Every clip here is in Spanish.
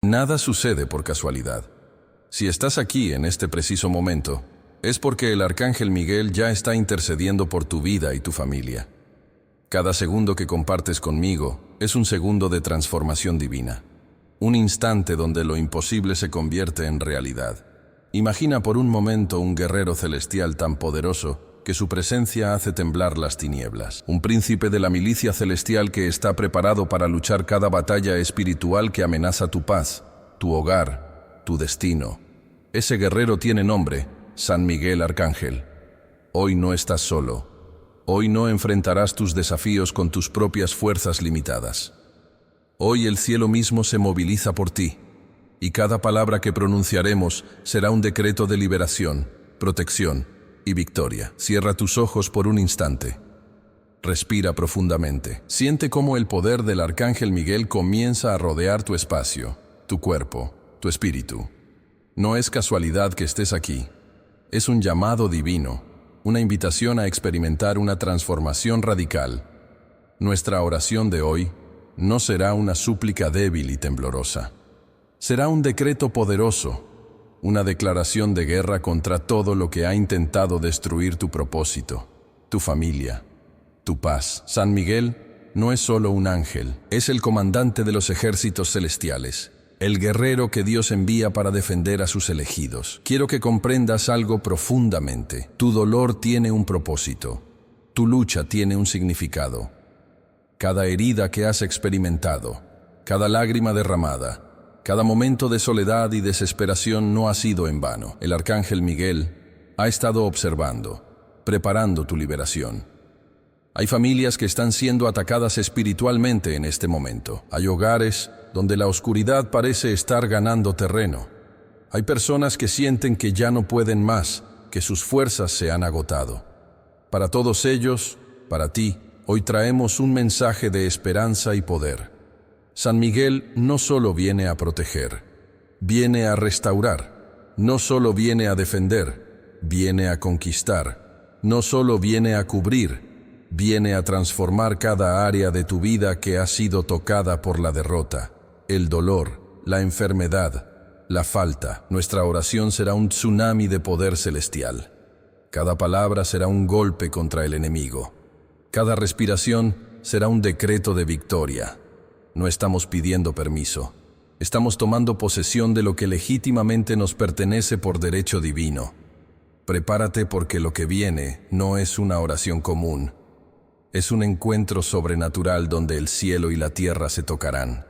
Nada sucede por casualidad. Si estás aquí en este preciso momento, es porque el Arcángel Miguel ya está intercediendo por tu vida y tu familia. Cada segundo que compartes conmigo es un segundo de transformación divina. Un instante donde lo imposible se convierte en realidad. Imagina por un momento un guerrero celestial tan poderoso que su presencia hace temblar las tinieblas. Un príncipe de la milicia celestial que está preparado para luchar cada batalla espiritual que amenaza tu paz, tu hogar, tu destino. Ese guerrero tiene nombre, San Miguel Arcángel. Hoy no estás solo. Hoy no enfrentarás tus desafíos con tus propias fuerzas limitadas. Hoy el cielo mismo se moviliza por ti, y cada palabra que pronunciaremos será un decreto de liberación, protección y victoria. Cierra tus ojos por un instante. Respira profundamente. Siente cómo el poder del Arcángel Miguel comienza a rodear tu espacio, tu cuerpo, tu espíritu. No es casualidad que estés aquí. Es un llamado divino, una invitación a experimentar una transformación radical. Nuestra oración de hoy no será una súplica débil y temblorosa. Será un decreto poderoso, una declaración de guerra contra todo lo que ha intentado destruir tu propósito, tu familia, tu paz. San Miguel no es solo un ángel, es el comandante de los ejércitos celestiales, el guerrero que Dios envía para defender a sus elegidos. Quiero que comprendas algo profundamente. Tu dolor tiene un propósito, tu lucha tiene un significado. Cada herida que has experimentado, cada lágrima derramada, cada momento de soledad y desesperación no ha sido en vano. El Arcángel Miguel ha estado observando, preparando tu liberación. Hay familias que están siendo atacadas espiritualmente en este momento. Hay hogares donde la oscuridad parece estar ganando terreno. Hay personas que sienten que ya no pueden más, que sus fuerzas se han agotado. Para todos ellos, para ti, hoy traemos un mensaje de esperanza y poder. San Miguel no solo viene a proteger, viene a restaurar. No solo viene a defender, viene a conquistar. No solo viene a cubrir, viene a transformar cada área de tu vida que ha sido tocada por la derrota, el dolor, la enfermedad, la falta. Nuestra oración será un tsunami de poder celestial. Cada palabra será un golpe contra el enemigo. Cada respiración será un decreto de victoria. No estamos pidiendo permiso. Estamos tomando posesión de lo que legítimamente nos pertenece por derecho divino. Prepárate porque lo que viene no es una oración común. Es un encuentro sobrenatural donde el cielo y la tierra se tocarán,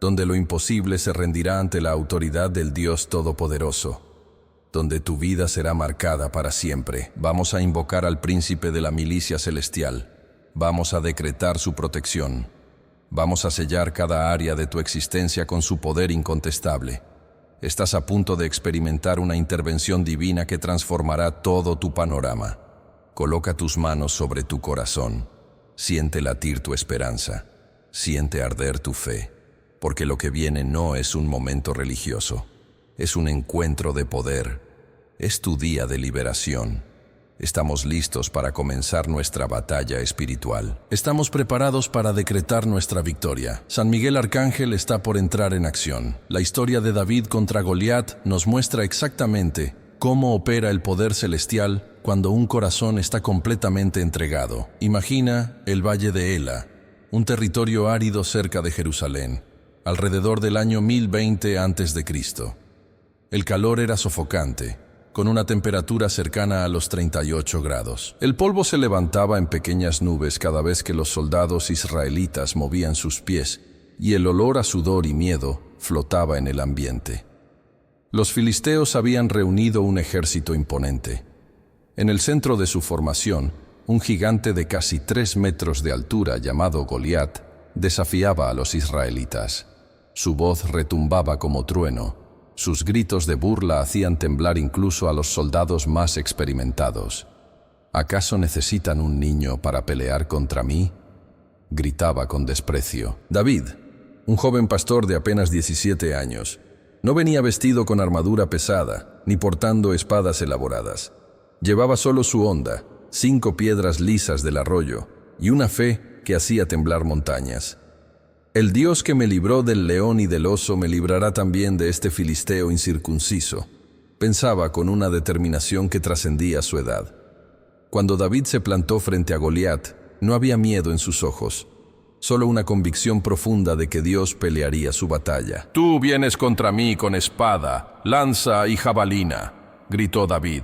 donde lo imposible se rendirá ante la autoridad del Dios Todopoderoso, donde tu vida será marcada para siempre. Vamos a invocar al príncipe de la milicia celestial. Vamos a decretar su protección. Vamos a sellar cada área de tu existencia con su poder incontestable. Estás a punto de experimentar una intervención divina que transformará todo tu panorama. Coloca tus manos sobre tu corazón. Siente latir tu esperanza. Siente arder tu fe. Porque lo que viene no es un momento religioso. Es un encuentro de poder. Es tu día de liberación. Estamos listos para comenzar nuestra batalla espiritual. Estamos preparados para decretar nuestra victoria. San Miguel Arcángel está por entrar en acción. La historia de David contra Goliat nos muestra exactamente cómo opera el poder celestial cuando un corazón está completamente entregado. Imagina el Valle de Ela, un territorio árido cerca de Jerusalén, alrededor del año 1020 a.C. El calor era sofocante, con una temperatura cercana a los 38 grados. El polvo se levantaba en pequeñas nubes cada vez que los soldados israelitas movían sus pies, y el olor a sudor y miedo flotaba en el ambiente. Los filisteos habían reunido un ejército imponente. En el centro de su formación, un gigante de casi 3 metros de altura llamado Goliat desafiaba a los israelitas. Su voz retumbaba como trueno. Sus gritos de burla hacían temblar incluso a los soldados más experimentados. ¿Acaso necesitan un niño para pelear contra mí?, gritaba con desprecio. David, un joven pastor de apenas 17 años, no venía vestido con armadura pesada, ni portando espadas elaboradas. Llevaba solo su honda, 5 piedras lisas del arroyo y una fe que hacía temblar montañas. El Dios que me libró del león y del oso me librará también de este filisteo incircunciso, pensaba con una determinación que trascendía su edad. Cuando David se plantó frente a Goliat, no había miedo en sus ojos, solo una convicción profunda de que Dios pelearía su batalla. «Tú vienes contra mí con espada, lanza y jabalina», gritó David.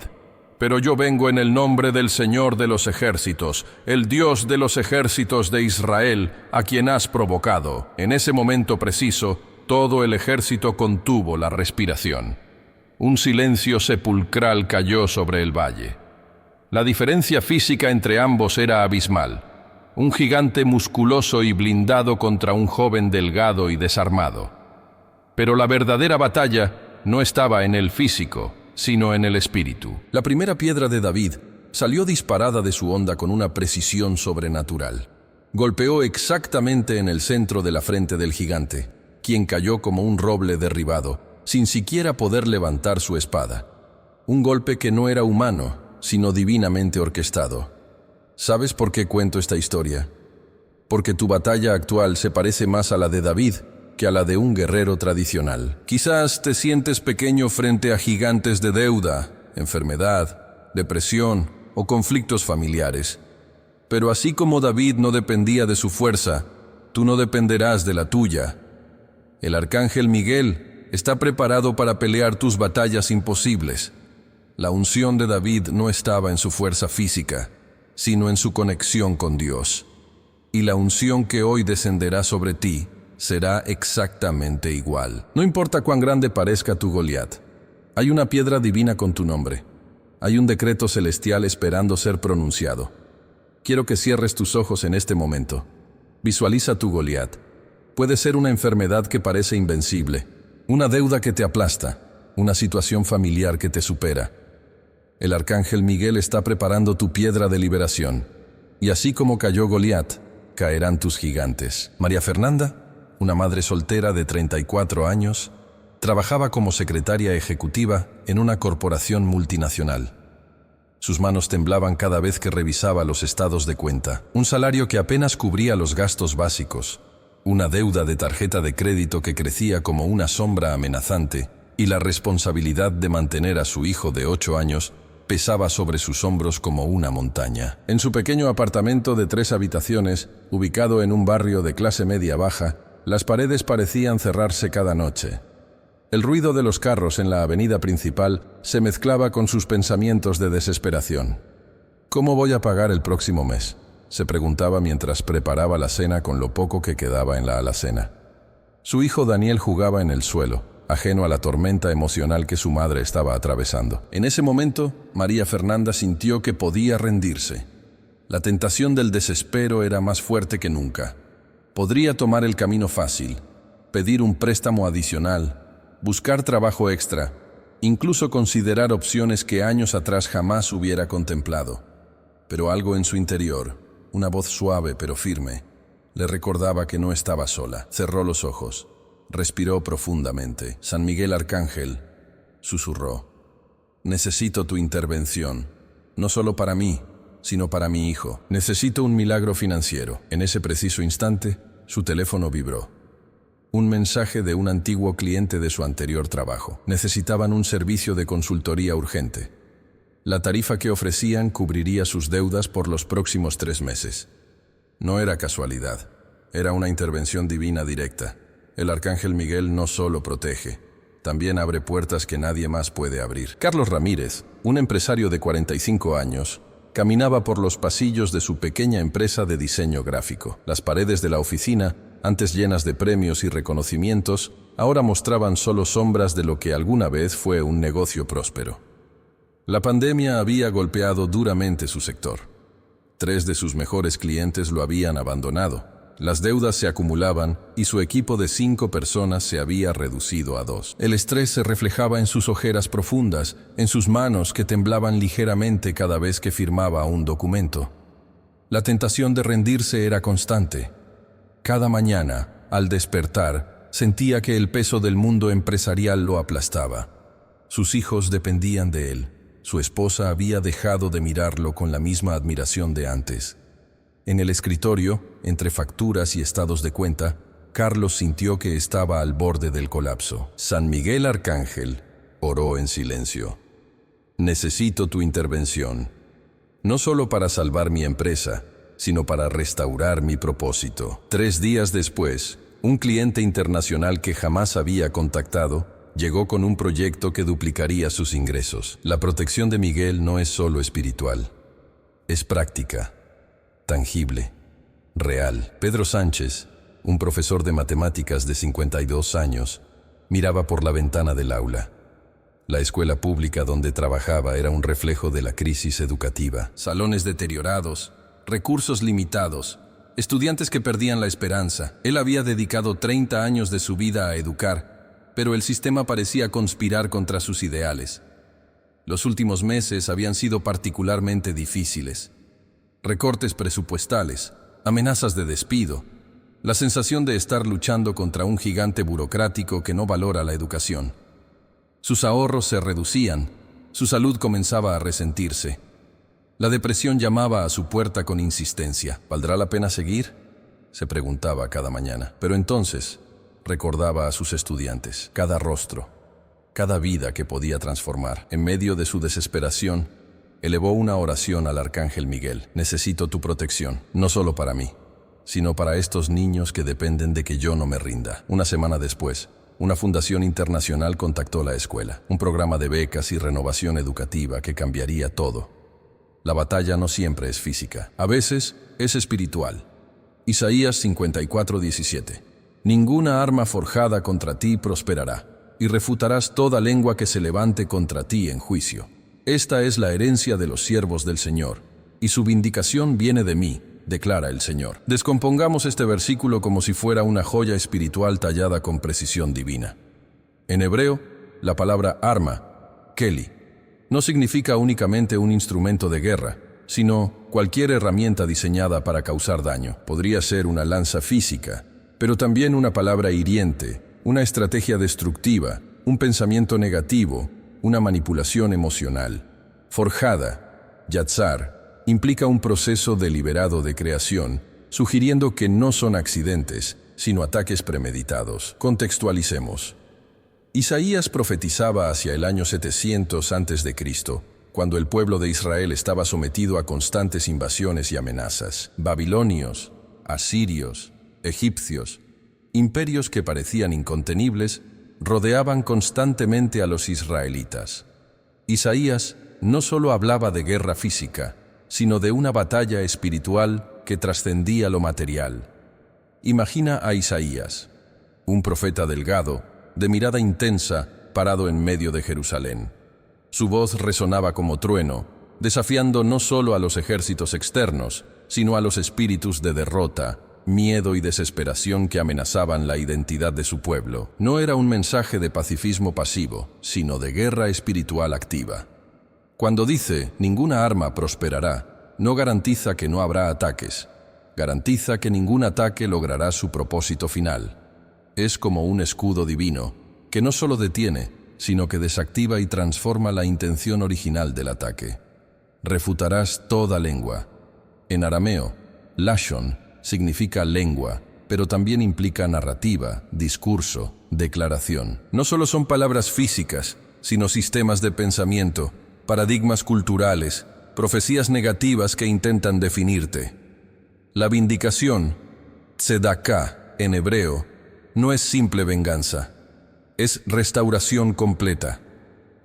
«Pero yo vengo en el nombre del Señor de los ejércitos, el Dios de los ejércitos de Israel, a quien has provocado». En ese momento preciso, todo el ejército contuvo la respiración. Un silencio sepulcral cayó sobre el valle. La diferencia física entre ambos era abismal. Un gigante musculoso y blindado contra un joven delgado y desarmado. Pero la verdadera batalla no estaba en el físico, sino en el espíritu. La primera piedra de David salió disparada de su honda con una precisión sobrenatural. Golpeó exactamente en el centro de la frente del gigante, quien cayó como un roble derribado, sin siquiera poder levantar su espada. Un golpe que no era humano, sino divinamente orquestado. ¿Sabes por qué cuento esta historia? Porque tu batalla actual se parece más a la de David que a la de un guerrero tradicional. Quizás te sientes pequeño frente a gigantes de deuda, enfermedad, depresión o conflictos familiares. Pero así como David no dependía de su fuerza, tú no dependerás de la tuya. El arcángel Miguel está preparado para pelear tus batallas imposibles. La unción de David no estaba en su fuerza física, sino en su conexión con Dios. Y la unción que hoy descenderá sobre ti será exactamente igual. No importa cuán grande parezca tu Goliat, hay una piedra divina con tu nombre. Hay un decreto celestial esperando ser pronunciado. Quiero que cierres tus ojos en este momento. Visualiza tu Goliat. Puede ser una enfermedad que parece invencible, una deuda que te aplasta, una situación familiar que te supera. El arcángel Miguel está preparando tu piedra de liberación. Y así como cayó Goliat, caerán tus gigantes. María Fernanda, una madre soltera de 34 años, trabajaba como secretaria ejecutiva en una corporación multinacional. Sus manos temblaban cada vez que revisaba los estados de cuenta. Un salario que apenas cubría los gastos básicos, una deuda de tarjeta de crédito que crecía como una sombra amenazante y la responsabilidad de mantener a su hijo de 8 años pesaba sobre sus hombros como una montaña. En su pequeño apartamento de 3 habitaciones, ubicado en un barrio de clase media baja, las paredes parecían cerrarse cada noche. El ruido de los carros en la avenida principal se mezclaba con sus pensamientos de desesperación. ¿Cómo voy a pagar el próximo mes?, se preguntaba mientras preparaba la cena con lo poco que quedaba en la alacena. Su hijo Daniel jugaba en el suelo, ajeno a la tormenta emocional que su madre estaba atravesando. En ese momento, María Fernanda sintió que podía rendirse. La tentación del desespero era más fuerte que nunca. Podría tomar el camino fácil, pedir un préstamo adicional, buscar trabajo extra, incluso considerar opciones que años atrás jamás hubiera contemplado. Pero algo en su interior, una voz suave pero firme, le recordaba que no estaba sola. Cerró los ojos. Respiró profundamente. San Miguel Arcángel, susurró, necesito tu intervención, no solo para mí, sino para mi hijo. Necesito un milagro financiero. En ese preciso instante, su teléfono vibró. Un mensaje de un antiguo cliente de su anterior trabajo. Necesitaban un servicio de consultoría urgente. La tarifa que ofrecían cubriría sus deudas por los próximos 3 meses. No era casualidad, era una intervención divina directa. El arcángel Miguel no solo protege, también abre puertas que nadie más puede abrir. Carlos Ramírez, un empresario de 45 años, caminaba por los pasillos de su pequeña empresa de diseño gráfico. Las paredes de la oficina, antes llenas de premios y reconocimientos, ahora mostraban solo sombras de lo que alguna vez fue un negocio próspero. La pandemia había golpeado duramente su sector. 3 de sus mejores clientes lo habían abandonado. Las deudas se acumulaban y su equipo de 5 personas se había reducido a 2. El estrés se reflejaba en sus ojeras profundas, en sus manos que temblaban ligeramente cada vez que firmaba un documento. La tentación de rendirse era constante. Cada mañana, al despertar, sentía que el peso del mundo empresarial lo aplastaba. Sus hijos dependían de él. Su esposa había dejado de mirarlo con la misma admiración de antes. En el escritorio, entre facturas y estados de cuenta, Carlos sintió que estaba al borde del colapso. San Miguel Arcángel oró en silencio. Necesito tu intervención, no solo para salvar mi empresa, sino para restaurar mi propósito. 3 días después, un cliente internacional que jamás había contactado llegó con un proyecto que duplicaría sus ingresos. La protección de Miguel no es solo espiritual, es práctica, tangible, real. Pedro Sánchez, un profesor de matemáticas de 52 años, miraba por la ventana del aula. La escuela pública donde trabajaba era un reflejo de la crisis educativa. Salones deteriorados, recursos limitados, estudiantes que perdían la esperanza. Él había dedicado 30 años de su vida a educar, pero el sistema parecía conspirar contra sus ideales. Los últimos meses habían sido particularmente difíciles. Recortes presupuestales, amenazas de despido, la sensación de estar luchando contra un gigante burocrático que no valora la educación. Sus ahorros se reducían, su salud comenzaba a resentirse. La depresión llamaba a su puerta con insistencia. ¿Valdrá la pena seguir?, se preguntaba cada mañana. Pero entonces recordaba a sus estudiantes, cada rostro, cada vida que podía transformar. En medio de su desesperación, elevó una oración al Arcángel Miguel. Necesito tu protección, no solo para mí, sino para estos niños que dependen de que yo no me rinda. Una semana después, una fundación internacional contactó la escuela, un programa de becas y renovación educativa que cambiaría todo. La batalla no siempre es física, a veces es espiritual. Isaías 54:17. Ninguna arma forjada contra ti prosperará, y refutarás toda lengua que se levante contra ti en juicio. Esta es la herencia de los siervos del Señor, y su vindicación viene de mí, declara el Señor. Descompongamos este versículo como si fuera una joya espiritual tallada con precisión divina. En hebreo, la palabra arma, keli, no significa únicamente un instrumento de guerra, sino cualquier herramienta diseñada para causar daño. Podría ser una lanza física, pero también una palabra hiriente, una estrategia destructiva, un pensamiento negativo, una manipulación emocional. Forjada, yatzar, implica un proceso deliberado de creación, sugiriendo que no son accidentes, sino ataques premeditados. Contextualicemos. Isaías profetizaba hacia el año 700 a.C., cuando el pueblo de Israel estaba sometido a constantes invasiones y amenazas. Babilonios, asirios, egipcios, imperios que parecían incontenibles, rodeaban constantemente a los israelitas. Isaías no solo hablaba de guerra física, sino de una batalla espiritual que trascendía lo material. Imagina a Isaías, un profeta delgado, de mirada intensa, parado en medio de Jerusalén. Su voz resonaba como trueno, desafiando no solo a los ejércitos externos, sino a los espíritus de derrota, miedo y desesperación que amenazaban la identidad de su pueblo. No era un mensaje de pacifismo pasivo, sino de guerra espiritual activa. Cuando dice, ninguna arma prosperará, no garantiza que no habrá ataques. Garantiza que ningún ataque logrará su propósito final. Es como un escudo divino, que no solo detiene, sino que desactiva y transforma la intención original del ataque. Refutarás toda lengua. En arameo, lashon significa lengua, pero también implica narrativa, discurso, declaración. No solo son palabras físicas, sino sistemas de pensamiento, paradigmas culturales, profecías negativas que intentan definirte. La vindicación, tzedaká, en hebreo, no es simple venganza, es restauración completa.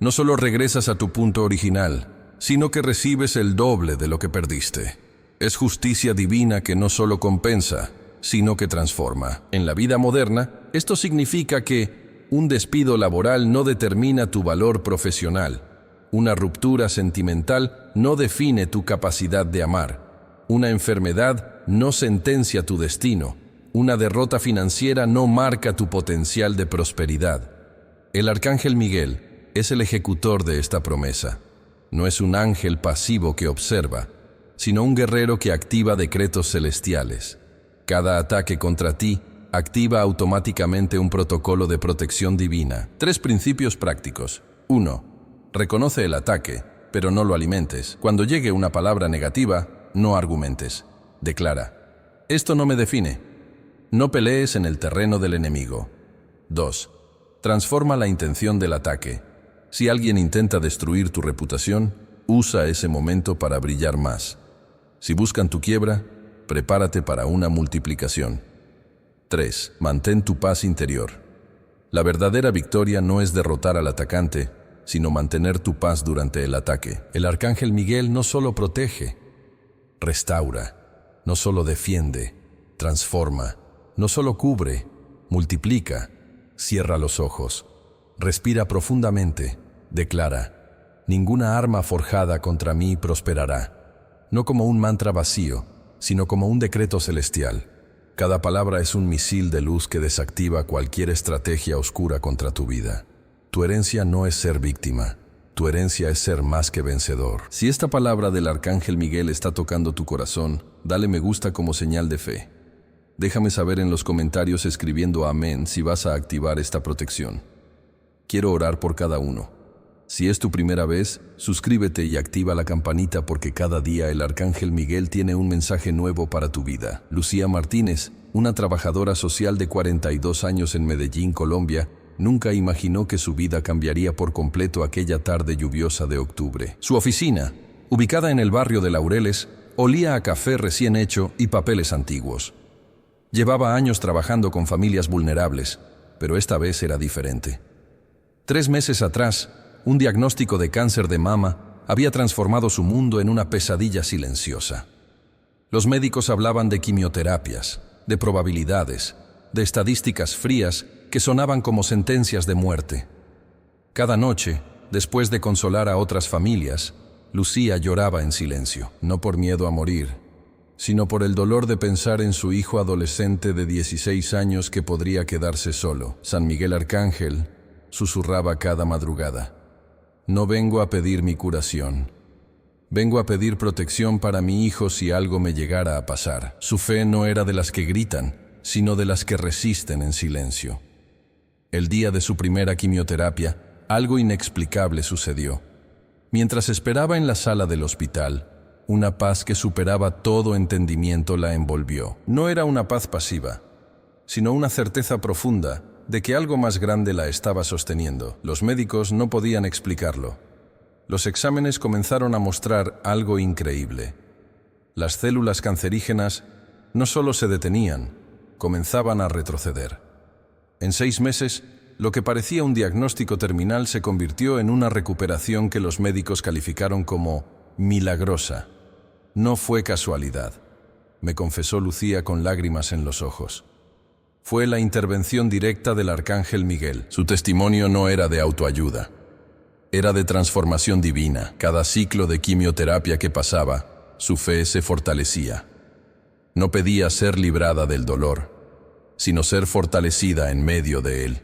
No solo regresas a tu punto original, sino que recibes el doble de lo que perdiste. Es justicia divina que no solo compensa, sino que transforma. En la vida moderna, esto significa que un despido laboral no determina tu valor profesional. Una ruptura sentimental no define tu capacidad de amar. Una enfermedad no sentencia tu destino. Una derrota financiera no marca tu potencial de prosperidad. El Arcángel Miguel es el ejecutor de esta promesa. No es un ángel pasivo que observa, sino un guerrero que activa decretos celestiales. Cada ataque contra ti activa automáticamente un protocolo de protección divina. 3 principios prácticos. 1. Reconoce el ataque, pero no lo alimentes. Cuando llegue una palabra negativa, no argumentes. Declara: esto no me define. No pelees en el terreno del enemigo. 2. Transforma la intención del ataque. Si alguien intenta destruir tu reputación, usa ese momento para brillar más. Si buscan tu quiebra, prepárate para una multiplicación. 3. Mantén tu paz interior. La verdadera victoria no es derrotar al atacante, sino mantener tu paz durante el ataque. El arcángel Miguel no solo protege, restaura, no solo defiende, transforma, no solo cubre, multiplica. Cierra los ojos, respira profundamente, declara: ninguna arma forjada contra mí prosperará. No como un mantra vacío, sino como un decreto celestial. Cada palabra es un misil de luz que desactiva cualquier estrategia oscura contra tu vida. Tu herencia no es ser víctima, tu herencia es ser más que vencedor. Si esta palabra del arcángel Miguel está tocando tu corazón, dale me gusta como señal de fe. Déjame saber en los comentarios escribiendo amén si vas a activar esta protección. Quiero orar por cada uno. Si es tu primera vez, suscríbete y activa la campanita porque cada día el arcángel Miguel tiene un mensaje nuevo para tu vida. Lucía Martínez, una trabajadora social de 42 años en Medellín, Colombia, nunca imaginó que su vida cambiaría por completo aquella tarde lluviosa de octubre. Su oficina, ubicada en el barrio de Laureles, olía a café recién hecho y papeles antiguos. Llevaba años trabajando con familias vulnerables, pero esta vez era diferente. 3 meses atrás, un diagnóstico de cáncer de mama había transformado su mundo en una pesadilla silenciosa. Los médicos hablaban de quimioterapias, de probabilidades, de estadísticas frías que sonaban como sentencias de muerte. Cada noche, después de consolar a otras familias, Lucía lloraba en silencio, no por miedo a morir, sino por el dolor de pensar en su hijo adolescente de 16 años que podría quedarse solo. San Miguel Arcángel susurraba cada madrugada: no vengo a pedir mi curación, vengo a pedir protección para mi hijo si algo me llegara a pasar. Su fe no era de las que gritan, sino de las que resisten en silencio. El día de su primera quimioterapia, algo inexplicable sucedió. Mientras esperaba en la sala del hospital, una paz que superaba todo entendimiento la envolvió. No era una paz pasiva, sino una certeza profunda de que algo más grande la estaba sosteniendo. Los médicos no podían explicarlo. Los exámenes comenzaron a mostrar algo increíble. Las células cancerígenas no solo se detenían, comenzaban a retroceder. En 6 meses, lo que parecía un diagnóstico terminal se convirtió en una recuperación que los médicos calificaron como milagrosa. No fue casualidad, me confesó Lucía con lágrimas en los ojos. Fue la intervención directa del arcángel Miguel. Su testimonio no era de autoayuda, era de transformación divina. Cada ciclo de quimioterapia que pasaba, su fe se fortalecía. No pedía ser librada del dolor, sino ser fortalecida en medio de él.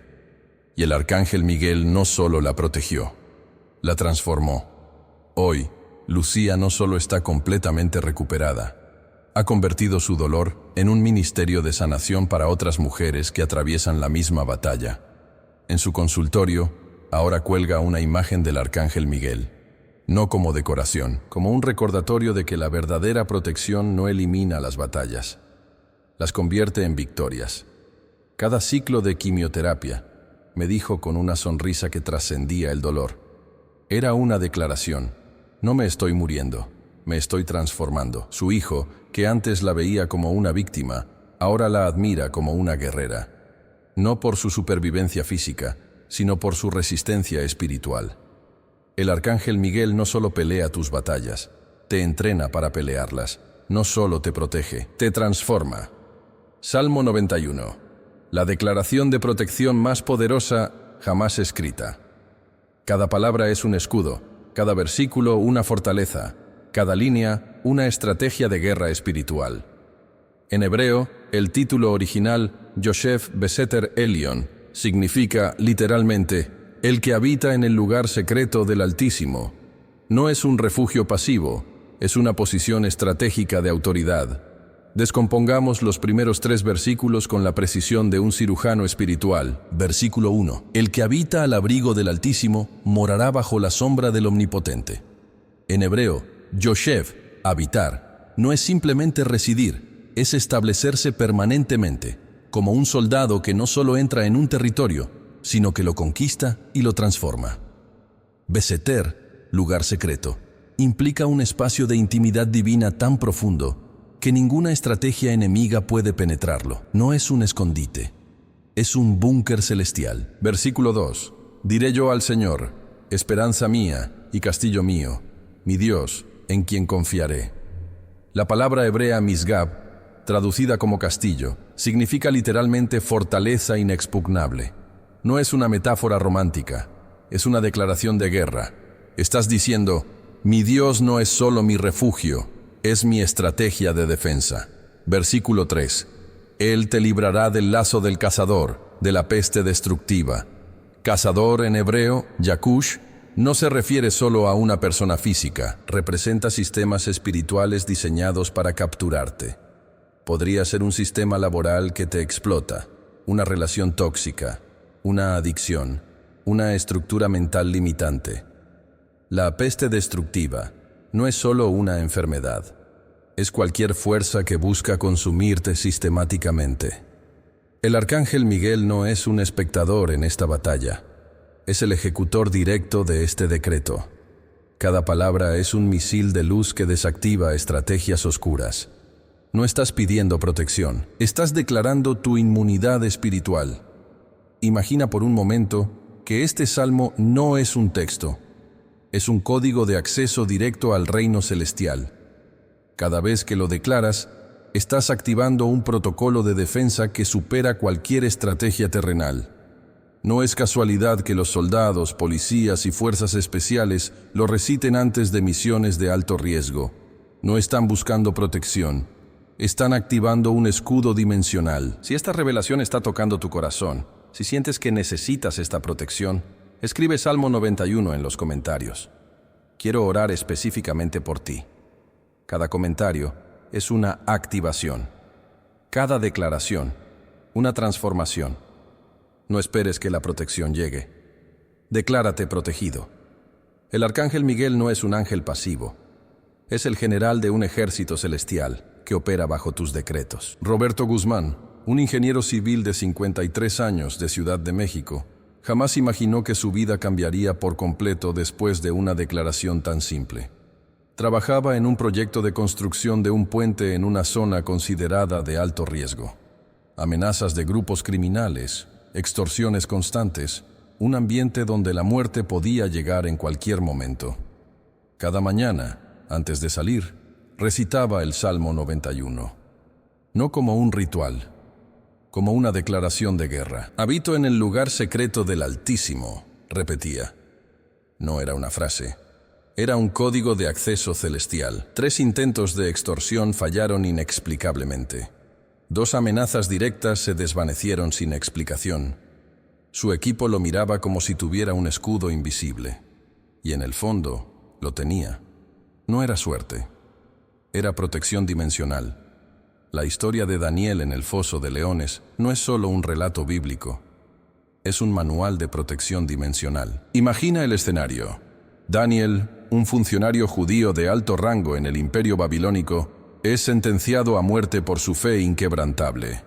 Y el arcángel Miguel no solo la protegió, la transformó. Hoy, Lucía no solo está completamente recuperada, ha convertido su dolor en un ministerio de sanación para otras mujeres que atraviesan la misma batalla. En su consultorio, ahora cuelga una imagen del arcángel Miguel, no como decoración, como un recordatorio de que la verdadera protección no elimina las batallas, las convierte en victorias. Cada ciclo de quimioterapia, me dijo con una sonrisa que trascendía el dolor, era una declaración: no me estoy muriendo, me estoy transformando. Su hijo, que antes la veía como una víctima, ahora la admira como una guerrera. No por su supervivencia física, sino por su resistencia espiritual. El arcángel Miguel no solo pelea tus batallas, te entrena para pelearlas. No solo te protege, te transforma. Salmo 91. La declaración de protección más poderosa jamás escrita. Cada palabra es un escudo, cada versículo una fortaleza, cada línea una estrategia de guerra espiritual. En hebreo, el título original, Yoshev Beseter Elion, significa literalmente, el que habita en el lugar secreto del Altísimo. No es un refugio pasivo, es una posición estratégica de autoridad. Descompongamos los primeros 3 versículos con la precisión de un cirujano espiritual. Versículo 1. El que habita al abrigo del Altísimo morará bajo la sombra del Omnipotente. En hebreo, Yoshev, habitar, no es simplemente residir, es establecerse permanentemente. como un soldado que no solo entra en un territorio, sino que lo conquista y lo transforma. Beseter, lugar secreto, implica un espacio de intimidad divina tan profundo que ninguna estrategia enemiga puede penetrarlo. No es un escondite, es un búnker celestial. Versículo 2. Diré yo al Señor, esperanza mía y castillo mío, mi Dios, en quien confiaré. La palabra hebrea Misgab, traducida como castillo, significa literalmente fortaleza inexpugnable. No es una metáfora romántica, es una declaración de guerra. Estás diciendo, mi Dios no es solo mi refugio, es mi estrategia de defensa. Versículo 3. Él te librará del lazo del cazador, de la peste destructiva. Cazador en hebreo, Yakush, no se refiere solo a una persona física, representa sistemas espirituales diseñados para capturarte. Podría ser un sistema laboral que te explota, una relación tóxica, una adicción, una estructura mental limitante. La peste destructiva no es solo una enfermedad, es cualquier fuerza que busca consumirte sistemáticamente. El arcángel Miguel no es un espectador en esta batalla, es el ejecutor directo de este decreto. Cada palabra es un misil de luz que desactiva estrategias oscuras. No estás pidiendo protección, estás declarando tu inmunidad espiritual. Imagina por un momento que este salmo no es un texto, es un código de acceso directo al reino celestial. Cada vez que lo declaras, estás activando un protocolo de defensa que supera cualquier estrategia terrenal. No es casualidad que los soldados, policías y fuerzas especiales lo reciten antes de misiones de alto riesgo. No están buscando protección, están activando un escudo dimensional. Si esta revelación está tocando tu corazón, si sientes que necesitas esta protección, escribe Salmo 91 en los comentarios. Quiero orar específicamente por ti. Cada comentario es una activación. Cada declaración, una transformación. No esperes que la protección llegue. Declárate protegido. El arcángel Miguel no es un ángel pasivo. Es el general de un ejército celestial que opera bajo tus decretos. Roberto Guzmán, un ingeniero civil de 53 años de Ciudad de México, jamás imaginó que su vida cambiaría por completo después de una declaración tan simple. Trabajaba en un proyecto de construcción de un puente en una zona considerada de alto riesgo. Amenazas de grupos criminales, extorsiones constantes, un ambiente donde la muerte podía llegar en cualquier momento. Cada mañana, antes de salir, recitaba el Salmo 91. No como un ritual, como una declaración de guerra. Habito en el lugar secreto del Altísimo, repetía. No era una frase, era un código de acceso celestial. 3 intentos de extorsión fallaron inexplicablemente. 2 amenazas directas se desvanecieron sin explicación. Su equipo lo miraba como si tuviera un escudo invisible. Y en el fondo, lo tenía. No era suerte. Era protección dimensional. La historia de Daniel en el foso de leones no es solo un relato bíblico. Es un manual de protección dimensional. Imagina el escenario. Daniel, un funcionario judío de alto rango en el Imperio Babilónico, es sentenciado a muerte por su fe inquebrantable.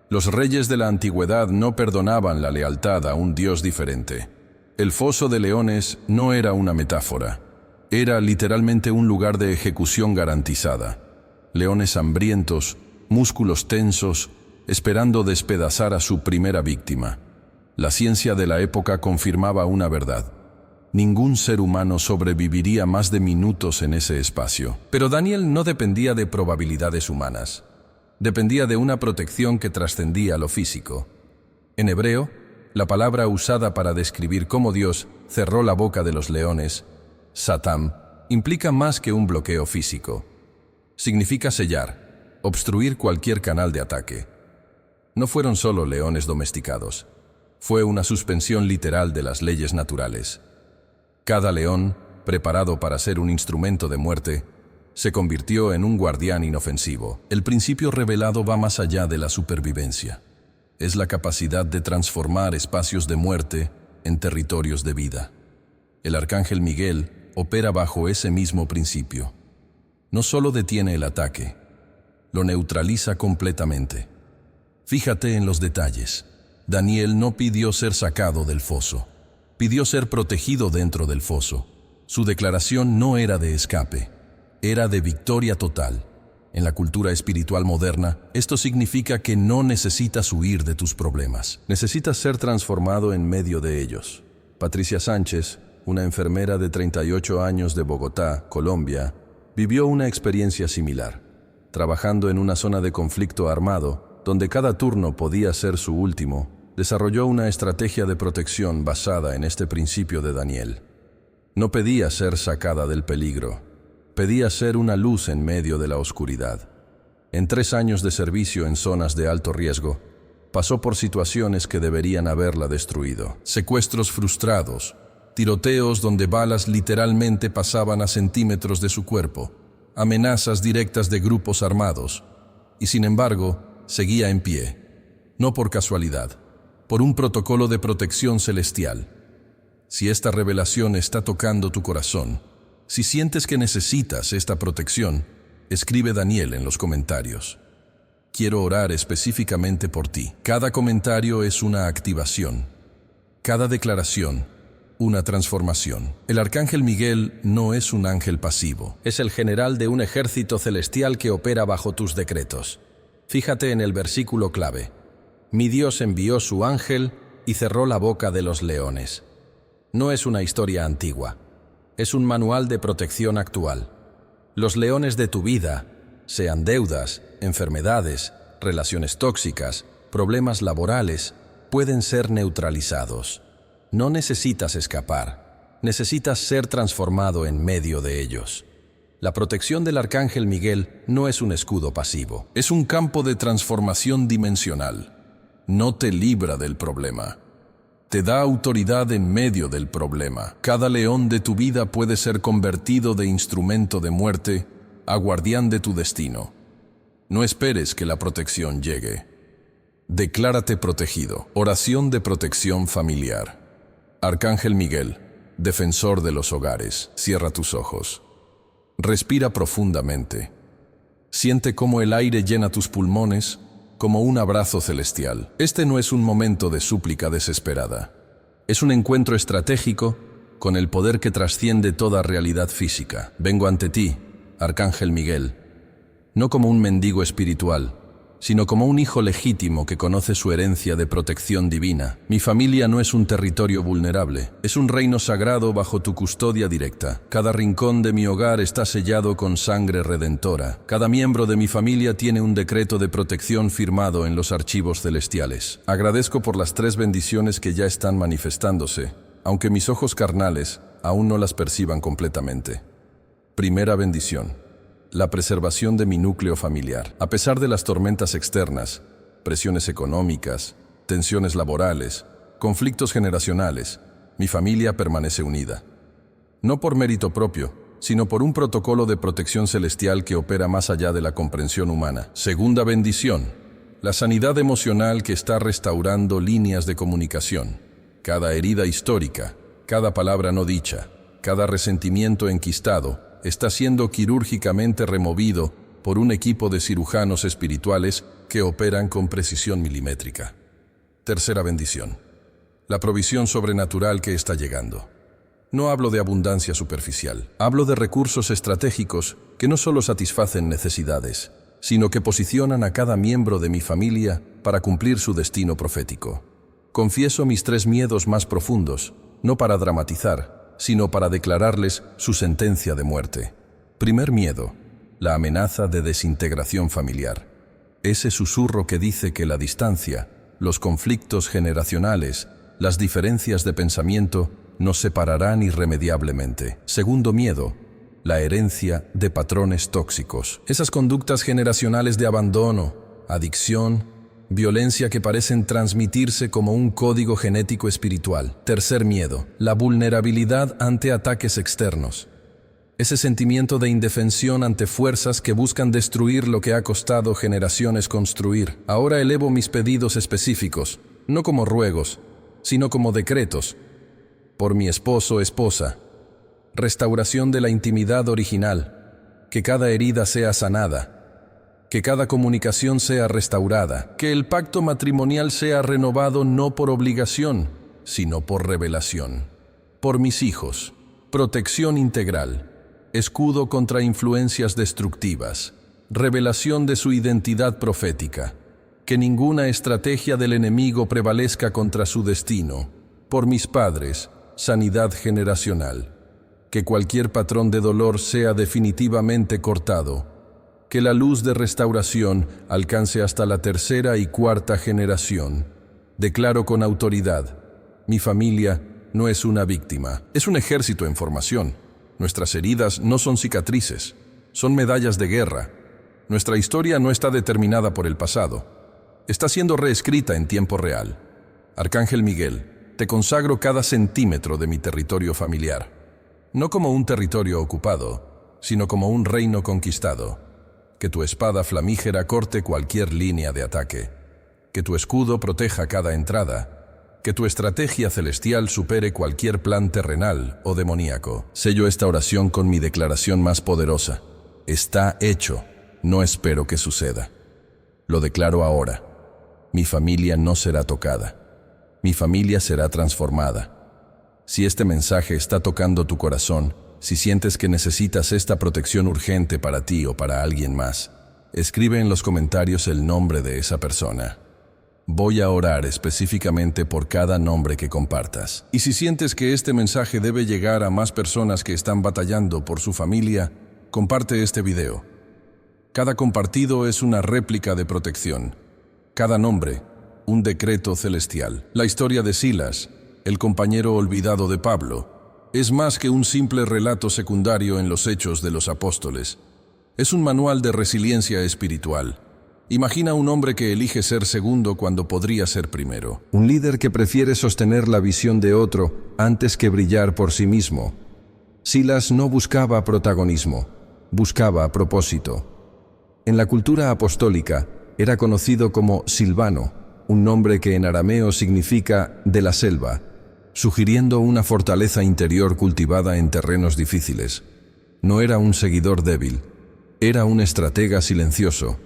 Los reyes de la antigüedad no perdonaban la lealtad a un Dios diferente. El foso de leones no era una metáfora. Era literalmente un lugar de ejecución garantizada. Leones hambrientos, músculos tensos, esperando despedazar a su primera víctima. La ciencia de la época confirmaba una verdad. Ningún ser humano sobreviviría más de minutos en ese espacio. Pero Daniel no dependía de probabilidades humanas. Dependía de una protección que trascendía lo físico. En hebreo, la palabra usada para describir cómo Dios cerró la boca de los leones, Satam, implica más que un bloqueo físico. Significa sellar, obstruir cualquier canal de ataque. No fueron solo leones domesticados. Fue una suspensión literal de las leyes naturales. Cada león, preparado para ser un instrumento de muerte, se convirtió en un guardián inofensivo. El principio revelado va más allá de la supervivencia. Es la capacidad de transformar espacios de muerte en territorios de vida. El arcángel Miguel opera bajo ese mismo principio. No solo detiene el ataque, lo neutraliza completamente. Fíjate en los detalles. Daniel no pidió ser sacado del foso. Pidió ser protegido dentro del foso. Su declaración no era de escape, era de victoria total. En la cultura espiritual moderna, esto significa que no necesitas huir de tus problemas. Necesitas ser transformado en medio de ellos. Patricia Sánchez, una enfermera de 38 años de Bogotá, Colombia, vivió una experiencia similar. Trabajando en una zona de conflicto armado, donde cada turno podía ser su último, desarrolló una estrategia de protección basada en este principio de Daniel. No pedía ser sacada del peligro, pedía ser una luz en medio de la oscuridad. En 3 años de servicio en zonas de alto riesgo, pasó por situaciones que deberían haberla destruido. Secuestros frustrados, tiroteos donde balas literalmente pasaban a centímetros de su cuerpo, amenazas directas de grupos armados, y sin embargo, seguía en pie, no por casualidad, por un protocolo de protección celestial. Si esta revelación está tocando tu corazón, si sientes que necesitas esta protección, escribe Daniel en los comentarios. Quiero orar específicamente por ti. Cada comentario es una activación. Cada declaración, una transformación. El arcángel Miguel no es un ángel pasivo. Es el general de un ejército celestial que opera bajo tus decretos. Fíjate en el versículo clave. Mi Dios envió su ángel y cerró la boca de los leones. No es una historia antigua. Es un manual de protección actual. Los leones de tu vida, sean deudas, enfermedades, relaciones tóxicas, problemas laborales, pueden ser neutralizados. No necesitas escapar, necesitas ser transformado en medio de ellos. La protección del arcángel Miguel no es un escudo pasivo, es un campo de transformación dimensional. No te libra del problema, te da autoridad en medio del problema. Cada león de tu vida puede ser convertido de instrumento de muerte a guardián de tu destino. No esperes que la protección llegue. Declárate protegido. Oración de protección familiar. Arcángel Miguel, defensor de los hogares, cierra tus ojos. Respira profundamente. Siente cómo el aire llena tus pulmones, como un abrazo celestial. Este no es un momento de súplica desesperada. Es un encuentro estratégico con el poder que trasciende toda realidad física. Vengo ante ti, Arcángel Miguel, no como un mendigo espiritual, sino como un hijo legítimo que conoce su herencia de protección divina. Mi familia no es un territorio vulnerable, es un reino sagrado bajo tu custodia directa. Cada rincón de mi hogar está sellado con sangre redentora. Cada miembro de mi familia tiene un decreto de protección firmado en los archivos celestiales. Agradezco por las 3 bendiciones que ya están manifestándose, aunque mis ojos carnales aún no las perciban completamente. Primera bendición. La preservación de mi núcleo familiar. A pesar de las tormentas externas, presiones económicas, tensiones laborales, conflictos generacionales, mi familia permanece unida. No por mérito propio, sino por un protocolo de protección celestial que opera más allá de la comprensión humana. Segunda bendición. La sanidad emocional que está restaurando líneas de comunicación. Cada herida histórica, cada palabra no dicha, cada resentimiento enquistado, está siendo quirúrgicamente removido por un equipo de cirujanos espirituales que operan con precisión milimétrica. Tercera bendición. La provisión sobrenatural que está llegando. No hablo de abundancia superficial, hablo de recursos estratégicos que no solo satisfacen necesidades, sino que posicionan a cada miembro de mi familia para cumplir su destino profético. Confieso mis 3 miedos más profundos, no para dramatizar, sino para declararles su sentencia de muerte. Primer miedo, la amenaza de desintegración familiar. Ese susurro que dice que la distancia, los conflictos generacionales, las diferencias de pensamiento nos separarán irremediablemente. Segundo miedo, la herencia de patrones tóxicos. Esas conductas generacionales de abandono, adicción, violencia que parecen transmitirse como un código genético espiritual. Tercer miedo, la vulnerabilidad ante ataques externos. Ese sentimiento de indefensión ante fuerzas que buscan destruir lo que ha costado generaciones construir. Ahora elevo mis pedidos específicos, no como ruegos, sino como decretos. Por mi esposo, esposa. Restauración de la intimidad original. Que cada herida sea sanada. que cada comunicación sea restaurada, que el pacto matrimonial sea renovado no por obligación, sino por revelación. Por mis hijos, protección integral, escudo contra influencias destructivas, revelación de su identidad profética, que ninguna estrategia del enemigo prevalezca contra su destino. Por mis padres, sanidad generacional, que cualquier patrón de dolor sea definitivamente cortado, que la luz de restauración alcance hasta la tercera y cuarta generación. Declaro con autoridad, mi familia no es una víctima, es un ejército en formación. Nuestras heridas no son cicatrices, son medallas de guerra. Nuestra historia no está determinada por el pasado, está siendo reescrita en tiempo real. Arcángel Miguel, te consagro cada centímetro de mi territorio familiar, no como un territorio ocupado, sino como un reino conquistado. Que tu espada flamígera corte cualquier línea de ataque, que tu escudo proteja cada entrada, que tu estrategia celestial supere cualquier plan terrenal o demoníaco. Sello esta oración con mi declaración más poderosa. Está hecho, no espero que suceda. Lo declaro ahora. Mi familia no será tocada. Mi familia será transformada. Si este mensaje está tocando tu corazón, si sientes que necesitas esta protección urgente para ti o para alguien más, escribe en los comentarios el nombre de esa persona. Voy a orar específicamente por cada nombre que compartas. Y si sientes que este mensaje debe llegar a más personas que están batallando por su familia, comparte este video. Cada compartido es una réplica de protección. Cada nombre, un decreto celestial. La historia de Silas, el compañero olvidado de Pablo, es más que un simple relato secundario en los Hechos de los Apóstoles. Es un manual de resiliencia espiritual. Imagina un hombre que elige ser segundo cuando podría ser primero. Un líder que prefiere sostener la visión de otro antes que brillar por sí mismo. Silas no buscaba protagonismo, buscaba propósito. En la cultura apostólica era conocido como Silvano, un nombre que en arameo significa de la selva, sugiriendo una fortaleza interior cultivada en terrenos difíciles. No era un seguidor débil, era un estratega silencioso.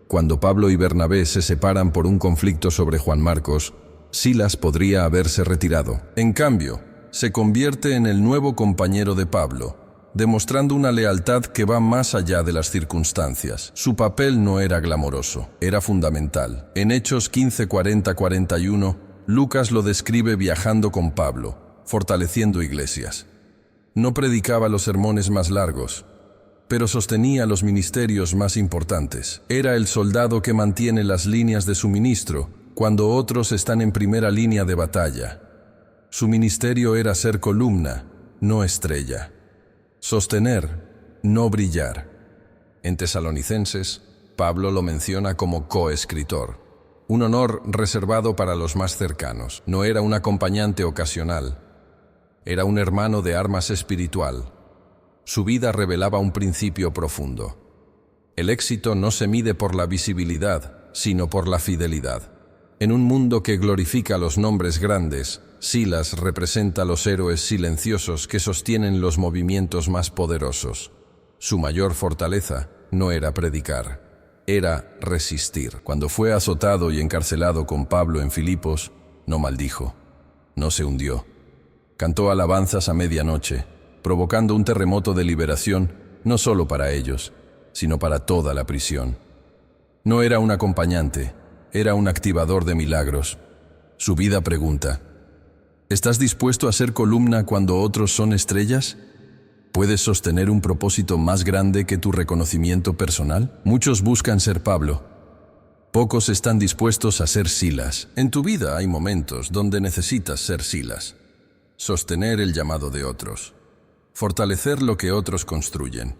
Cuando Pablo y Bernabé se separan por un conflicto sobre Juan Marcos, Silas podría haberse retirado. En cambio, se convierte en el nuevo compañero de Pablo, demostrando una lealtad que va más allá de las circunstancias. Su papel no era glamoroso, era fundamental. En Hechos 15:40-41, Lucas lo describe viajando con Pablo, fortaleciendo iglesias. No predicaba los sermones más largos, pero sostenía los ministerios más importantes. Era el soldado que mantiene las líneas de suministro cuando otros están en primera línea de batalla. Su ministerio era ser columna, no estrella. Sostener, no brillar. En Tesalonicenses, Pablo lo menciona como coescritor. Un honor reservado para los más cercanos. No era un acompañante ocasional. Era un hermano de armas espiritual. Su vida revelaba un principio profundo. El éxito no se mide por la visibilidad, sino por la fidelidad. En un mundo que glorifica los nombres grandes, Silas representa a los héroes silenciosos que sostienen los movimientos más poderosos. Su mayor fortaleza no era predicar. Era resistir. Cuando fue azotado y encarcelado con Pablo en Filipos, no maldijo, no se hundió. Cantó alabanzas a medianoche, provocando un terremoto de liberación, no solo para ellos, sino para toda la prisión. No era un acompañante, era un activador de milagros. Su vida pregunta, ¿estás dispuesto a ser columna cuando otros son estrellas? ¿Puedes sostener un propósito más grande que tu reconocimiento personal? Muchos buscan ser Pablo. Pocos están dispuestos a ser Silas. En tu vida hay momentos donde necesitas ser Silas. Sostener el llamado de otros. Fortalecer lo que otros construyen.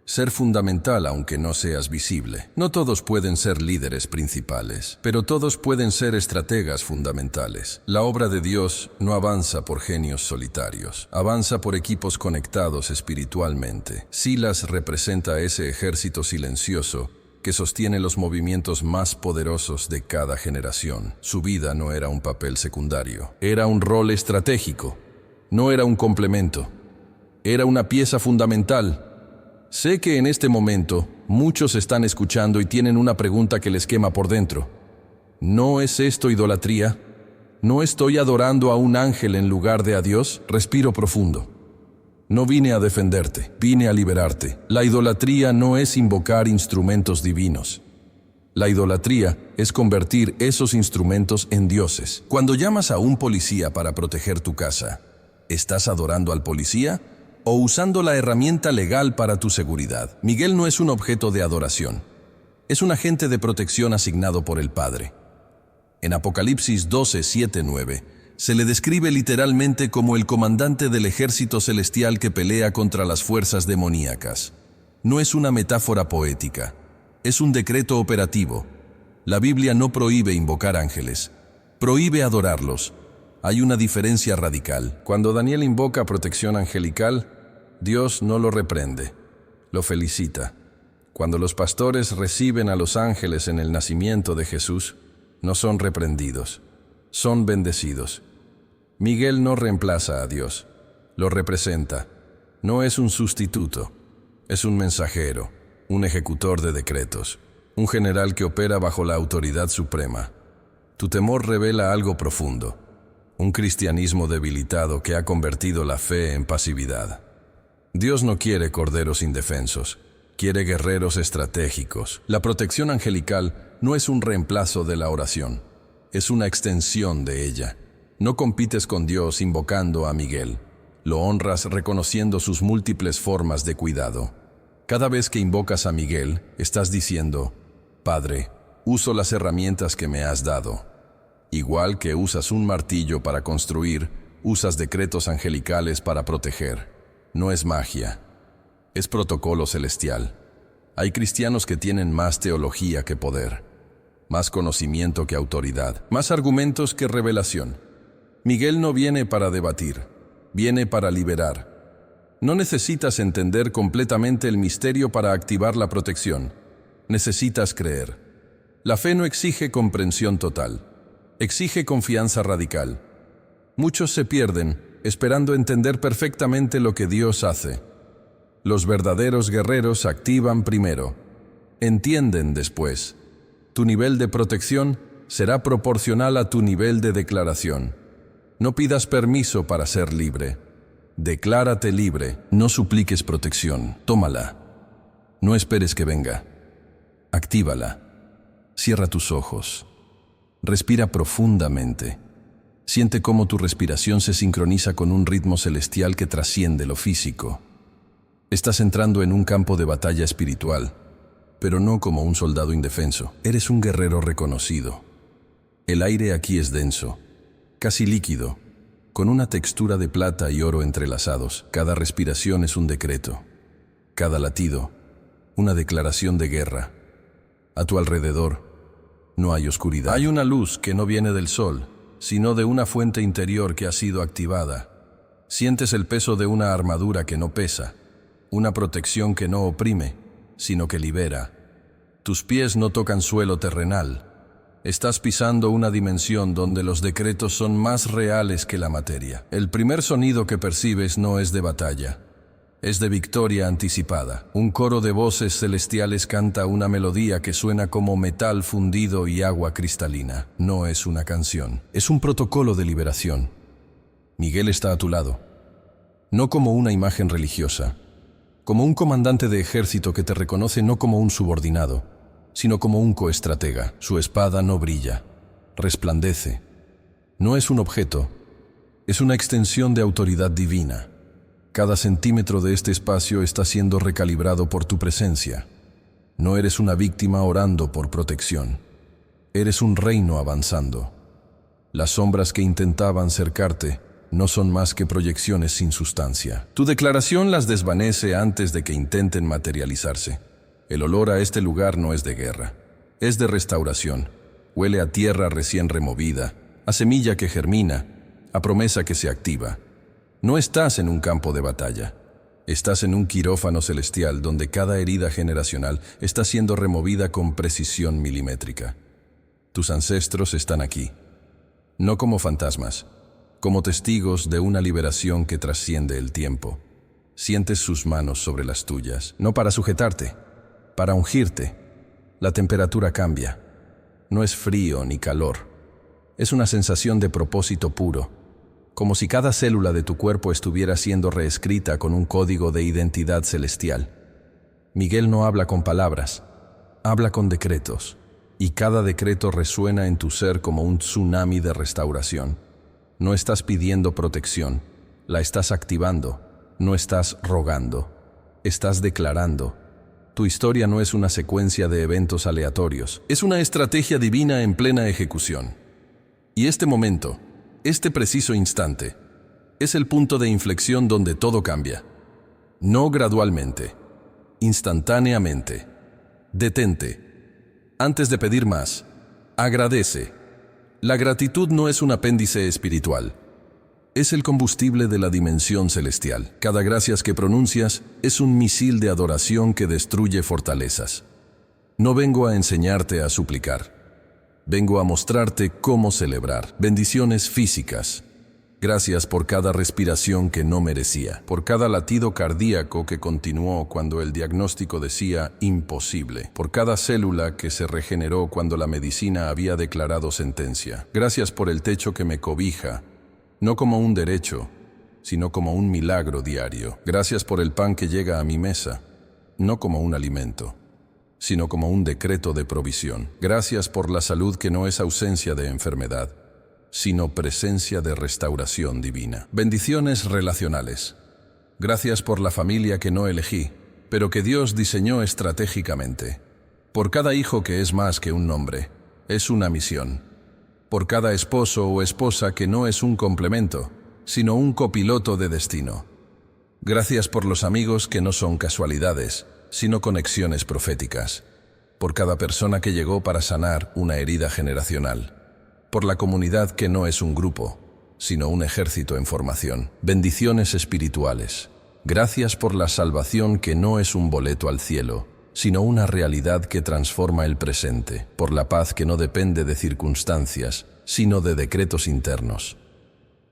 Ser fundamental aunque no seas visible. No todos pueden ser líderes principales, pero todos pueden ser estrategas fundamentales. La obra de Dios no avanza por genios solitarios, avanza por equipos conectados espiritualmente. Silas representa ese ejército silencioso que sostiene los movimientos más poderosos de cada generación. Su vida no era un papel secundario, era un rol estratégico, no era un complemento, era una pieza fundamental. Sé que en este momento Muchos están escuchando y tienen una pregunta que les quema por dentro. ¿No es esto idolatría? ¿No estoy adorando a un ángel en lugar de a Dios? Respiro profundo. No vine a defenderte, vine a liberarte. La idolatría no es invocar instrumentos divinos. La idolatría es convertir esos instrumentos en dioses. Cuando llamas a un policía para proteger tu casa, ¿estás adorando al policía o usando la herramienta legal para tu seguridad? Miguel no es un objeto de adoración. Es un agente de protección asignado por el Padre. En Apocalipsis 12, 7, 9, se le describe literalmente como el comandante del ejército celestial que pelea contra las fuerzas demoníacas. No es una metáfora poética, es un decreto operativo. La Biblia no prohíbe invocar ángeles, prohíbe adorarlos. Hay una diferencia radical. Cuando Daniel invoca protección angelical, Dios no lo reprende, lo felicita. Cuando los pastores reciben a los ángeles en el nacimiento de Jesús, no son reprendidos, son bendecidos. Miguel no reemplaza a Dios, lo representa. No es un sustituto, es un mensajero, un ejecutor de decretos, un general que opera bajo la autoridad suprema. Tu temor revela algo profundo, un cristianismo debilitado que ha convertido la fe en pasividad. Dios no quiere corderos indefensos, quiere guerreros estratégicos. La protección angelical no es un reemplazo de la oración, es una extensión de ella. No compites con Dios invocando a Miguel, lo honras reconociendo sus múltiples formas de cuidado. Cada vez que invocas a Miguel, estás diciendo, Padre, uso las herramientas que me has dado. Igual que usas un martillo para construir, usas decretos angelicales para proteger. No es magia, es protocolo celestial. Hay cristianos que tienen más teología que poder, más conocimiento que autoridad, más argumentos que revelación. Miguel no viene para debatir, viene para liberar. No necesitas entender completamente el misterio para activar la protección. Necesitas creer. La fe no exige comprensión total, exige confianza radical. Muchos se pierden esperando entender perfectamente lo que Dios hace. Los verdaderos guerreros activan primero, entienden después. Tu nivel de protección será proporcional a tu nivel de declaración. No pidas permiso para ser libre. Declárate libre, no supliques protección, tómala. No esperes que venga. Actívala. Cierra tus ojos. Respira profundamente. Siente cómo tu respiración se sincroniza con un ritmo celestial que trasciende lo físico. Estás entrando en un campo de batalla espiritual, pero no como un soldado indefenso. Eres un guerrero reconocido. El aire aquí es denso, casi líquido, con una textura de plata y oro entrelazados. Cada respiración es un decreto. Cada latido, una declaración de guerra. A tu alrededor, no hay oscuridad. Hay una luz que no viene del sol, sino de una fuente interior que ha sido activada. Sientes el peso de una armadura que no pesa, una protección que no oprime, sino que libera. Tus pies no tocan suelo terrenal. Estás pisando una dimensión donde los decretos son más reales que la materia. El primer sonido que percibes no es de batalla, es de victoria anticipada. Un coro de voces celestiales canta una melodía que suena como metal fundido y agua cristalina. No es una canción, es un protocolo de liberación. Miguel está a tu lado, no como una imagen religiosa, como un comandante de ejército que te reconoce no como un subordinado, sino como un coestratega. Su espada no brilla, resplandece. No es un objeto, es una extensión de autoridad divina. Cada centímetro de este espacio está siendo recalibrado por tu presencia. No eres una víctima orando por protección. Eres un reino avanzando. Las sombras que intentaban cercarte no son más que proyecciones sin sustancia. Tu declaración las desvanece antes de que intenten materializarse. El olor a este lugar no es de guerra, es de restauración. Huele a tierra recién removida, a semilla que germina, a promesa que se activa. No estás en un campo de batalla. Estás en un quirófano celestial donde cada herida generacional está siendo removida con precisión milimétrica. Tus ancestros están aquí, no como fantasmas, como testigos de una liberación que trasciende el tiempo. Sientes sus manos sobre las tuyas, no para sujetarte, Para ungirte, la temperatura cambia. No es frío ni calor. Es una sensación de propósito puro, como si cada célula de tu cuerpo estuviera siendo reescrita con un código de identidad celestial. Miguel no habla con palabras, habla con decretos, y cada decreto resuena en tu ser como un tsunami de restauración. No estás pidiendo protección, la estás activando, no estás rogando, estás declarando. Tu historia no es una secuencia de eventos aleatorios, es una estrategia divina en plena ejecución. Y este momento, este preciso instante, es el punto de inflexión donde todo cambia. No gradualmente, instantáneamente. Detente. Antes de pedir más, agradece. La gratitud no es un apéndice espiritual. Es el combustible de la dimensión celestial. Cada gracias que pronuncias es un misil de adoración que destruye fortalezas. No vengo a enseñarte a suplicar. Vengo a mostrarte cómo celebrar. Bendiciones físicas. Gracias por cada respiración que no merecía, por cada latido cardíaco que continuó cuando el diagnóstico decía imposible, por cada célula que se regeneró cuando la medicina había declarado sentencia. Gracias por el techo que me cobija, no como un derecho, sino como un milagro diario. Gracias por el pan que llega a mi mesa, no como un alimento, sino como un decreto de provisión. Gracias por la salud que no es ausencia de enfermedad, sino presencia de restauración divina. Bendiciones relacionales. Gracias por la familia que no elegí, pero que Dios diseñó estratégicamente. Por cada hijo que es más que un nombre, es una misión. Por cada esposo o esposa que no es un complemento, sino un copiloto de destino. Gracias por los amigos que no son casualidades, sino conexiones proféticas. Por cada persona que llegó para sanar una herida generacional. Por la comunidad que no es un grupo, sino un ejército en formación. Bendiciones espirituales. Gracias por la salvación que no es un boleto al cielo, sino una realidad que transforma el presente. Por la paz que no depende de circunstancias, sino de decretos internos.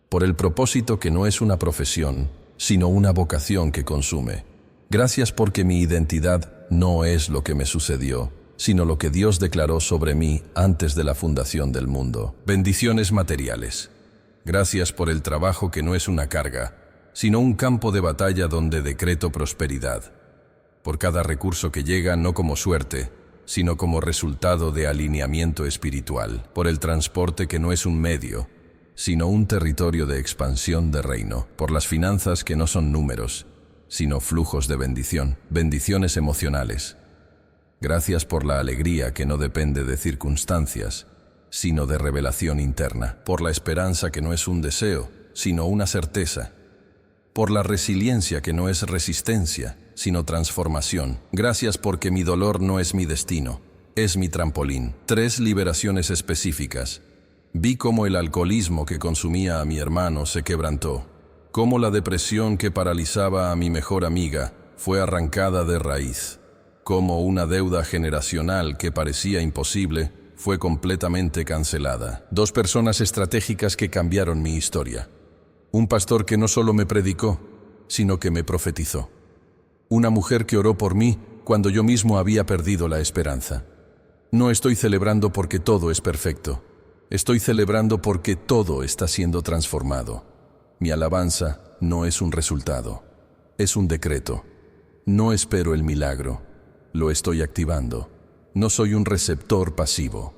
Por el propósito que no es una profesión, sino una vocación que consume. Gracias porque mi identidad no es lo que me sucedió, sino lo que Dios declaró sobre mí antes de la fundación del mundo. Bendiciones materiales. Gracias por el trabajo que no es una carga, sino un campo de batalla donde decreto prosperidad. Por cada recurso que llega no como suerte, sino como resultado de alineamiento espiritual. Por el transporte que no es un medio, sino un territorio de expansión de reino. Por las finanzas que no son números, sino flujos de bendición. Bendiciones emocionales. Gracias por la alegría que no depende de circunstancias, sino de revelación interna. Por la esperanza que no es un deseo, sino una certeza. Por la resiliencia que no es resistencia, sino transformación. Gracias porque mi dolor no es mi destino, es mi trampolín. 3 liberaciones específicas. Vi cómo el alcoholismo que consumía a mi hermano se quebrantó, cómo la depresión que paralizaba a mi mejor amiga fue arrancada de raíz. Como una deuda generacional que parecía imposible, fue completamente cancelada. 2 personas estratégicas que cambiaron mi historia. Un pastor que no solo me predicó, sino que me profetizó. Una mujer que oró por mí cuando yo mismo había perdido la esperanza. No estoy celebrando porque todo es perfecto. Estoy celebrando porque todo está siendo transformado. Mi alabanza no es un resultado, es un decreto. No espero el milagro. Lo estoy activando. No soy un receptor pasivo.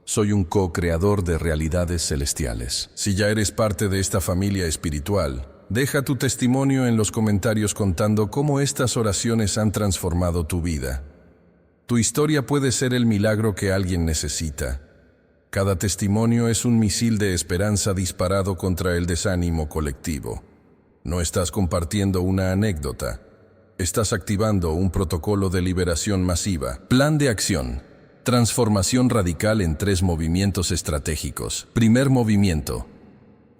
Soy un co-creador de realidades celestiales. Si ya eres parte de esta familia espiritual, deja tu testimonio en los comentarios contando cómo estas oraciones han transformado tu vida. Tu historia puede ser el milagro que alguien necesita. Cada testimonio es un misil de esperanza disparado contra el desánimo colectivo. No estás compartiendo una anécdota. Estás activando un protocolo de liberación masiva. Plan de acción. Transformación radical en 3 movimientos estratégicos. Primer movimiento.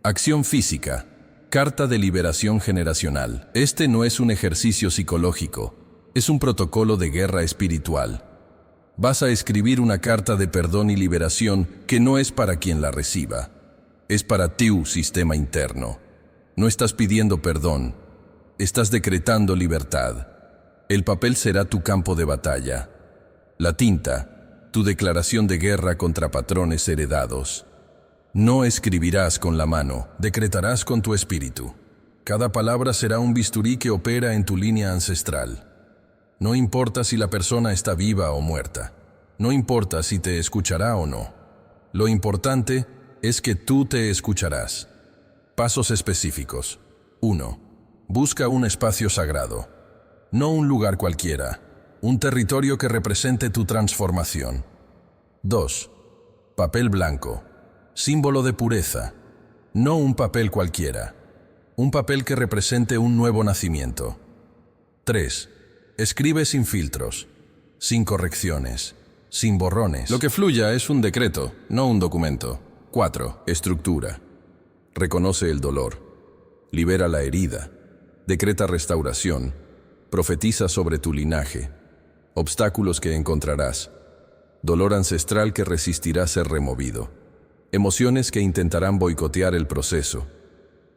Acción física. Carta de liberación generacional. Este no es un ejercicio psicológico. Es un protocolo de guerra espiritual. Vas a escribir una carta de perdón y liberación que no es para quien la reciba. Es para tu sistema interno. No estás pidiendo perdón. Estás decretando libertad. El papel será tu campo de batalla. La tinta, tu declaración de guerra contra patrones heredados. No escribirás con la mano, decretarás con tu espíritu. Cada palabra será un bisturí que opera en tu línea ancestral. No importa si la persona está viva o muerta. No importa si te escuchará o no. Lo importante es que tú te escucharás. Pasos específicos. 1. Busca un espacio sagrado. No un lugar cualquiera. Un territorio que represente tu transformación. 2. Papel blanco. Símbolo de pureza. No un papel cualquiera. Un papel que represente un nuevo nacimiento. 3. Escribe sin filtros, sin correcciones, sin borrones. Lo que fluya es un decreto, no un documento. 4. Estructura. Reconoce el dolor. Libera la herida. Decreta restauración. Profetiza sobre tu linaje. Obstáculos que encontrarás. Dolor ancestral que resistirá ser removido. Emociones que intentarán boicotear el proceso.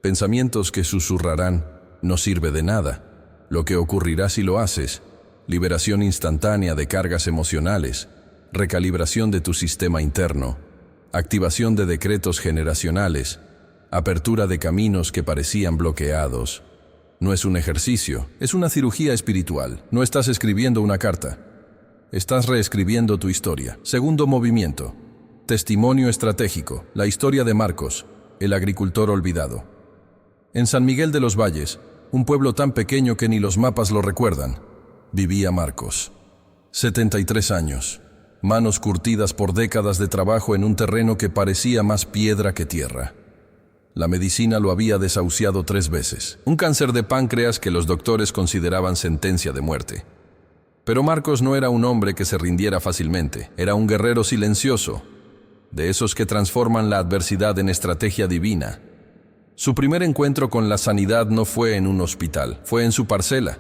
Pensamientos que susurrarán, no sirve de nada. Lo que ocurrirá si lo haces. Liberación instantánea de cargas emocionales. Recalibración de tu sistema interno. Activación de decretos generacionales. Apertura de caminos que parecían bloqueados. No es un ejercicio, es una cirugía espiritual. No estás escribiendo una carta. Estás reescribiendo tu historia. Segundo movimiento. Testimonio estratégico. La historia de Marcos, el agricultor olvidado. En San Miguel de los Valles, un pueblo tan pequeño que ni los mapas lo recuerdan, vivía Marcos. 73 años. Manos curtidas por décadas de trabajo en un terreno que parecía más piedra que tierra. La medicina lo había desahuciado 3 veces. Un cáncer de páncreas que los doctores consideraban sentencia de muerte. Pero Marcos no era un hombre que se rindiera fácilmente. Era un guerrero silencioso, de esos que transforman la adversidad en estrategia divina. Su primer encuentro con la sanidad no fue en un hospital, fue en su parcela,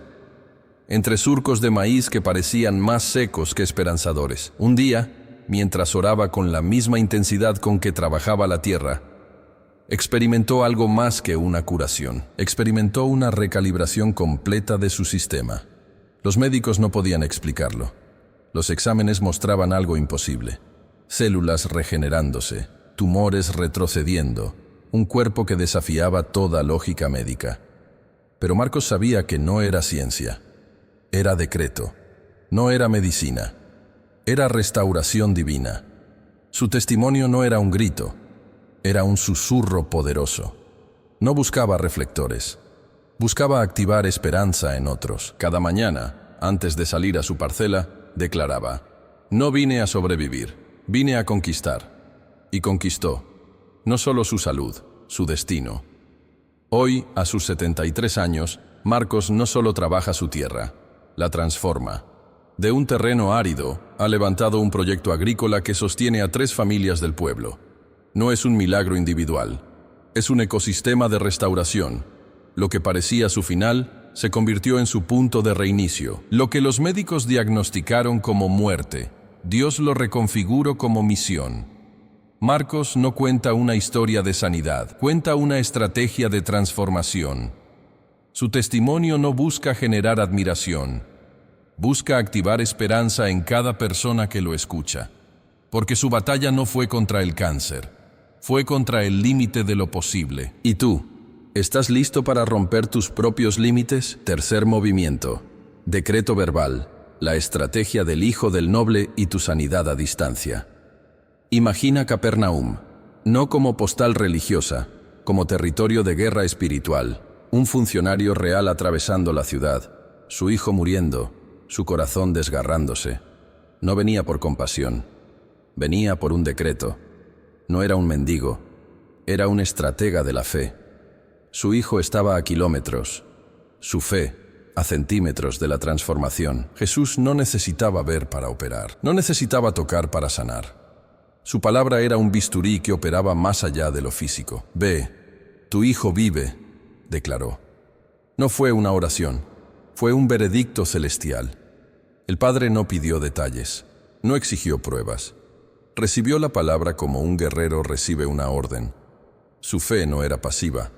entre surcos de maíz que parecían más secos que esperanzadores. Un día, mientras oraba con la misma intensidad con que trabajaba la tierra, experimentó algo más que una curación. Experimentó una recalibración completa de su sistema. Los médicos no podían explicarlo. Los exámenes mostraban algo imposible. Células regenerándose, tumores retrocediendo, un cuerpo que desafiaba toda lógica médica. Pero Marcos sabía que no era ciencia. Era decreto. No era medicina. Era restauración divina. Su testimonio no era un grito. Era un susurro poderoso. No buscaba reflectores. Buscaba activar esperanza en otros. Cada mañana, antes de salir a su parcela, declaraba: «No vine a sobrevivir, vine a conquistar». Y conquistó, no solo su salud, su destino. Hoy, a sus 73 años, Marcos no solo trabaja su tierra, la transforma. De un terreno árido, ha levantado un proyecto agrícola que sostiene a 3 familias del pueblo. No es un milagro individual, es un ecosistema de restauración. Lo que parecía su final se convirtió en su punto de reinicio. Lo que los médicos diagnosticaron como muerte, Dios lo reconfiguró como misión. Marcos no cuenta una historia de sanidad, cuenta una estrategia de transformación. Su testimonio no busca generar admiración, busca activar esperanza en cada persona que lo escucha. Porque su batalla no fue contra el cáncer, fue contra el límite de lo posible. ¿Y tú? ¿Estás listo para romper tus propios límites? Tercer movimiento. Decreto verbal. La estrategia del Hijo del Noble y tu sanidad a distancia. Imagina Capernaum, no como postal religiosa, como territorio de guerra espiritual. Un funcionario real atravesando la ciudad, su hijo muriendo, su corazón desgarrándose. No venía por compasión, venía por un decreto. No era un mendigo, era un estratega de la fe. Su hijo estaba a kilómetros, su fe a centímetros de la transformación. Jesús no necesitaba ver para operar, no necesitaba tocar para sanar. Su palabra era un bisturí que operaba más allá de lo físico. «Ve, tu hijo vive», declaró. No fue una oración, fue un veredicto celestial. El Padre no pidió detalles, no exigió pruebas. Recibió la palabra como un guerrero recibe una orden. Su fe no era pasiva,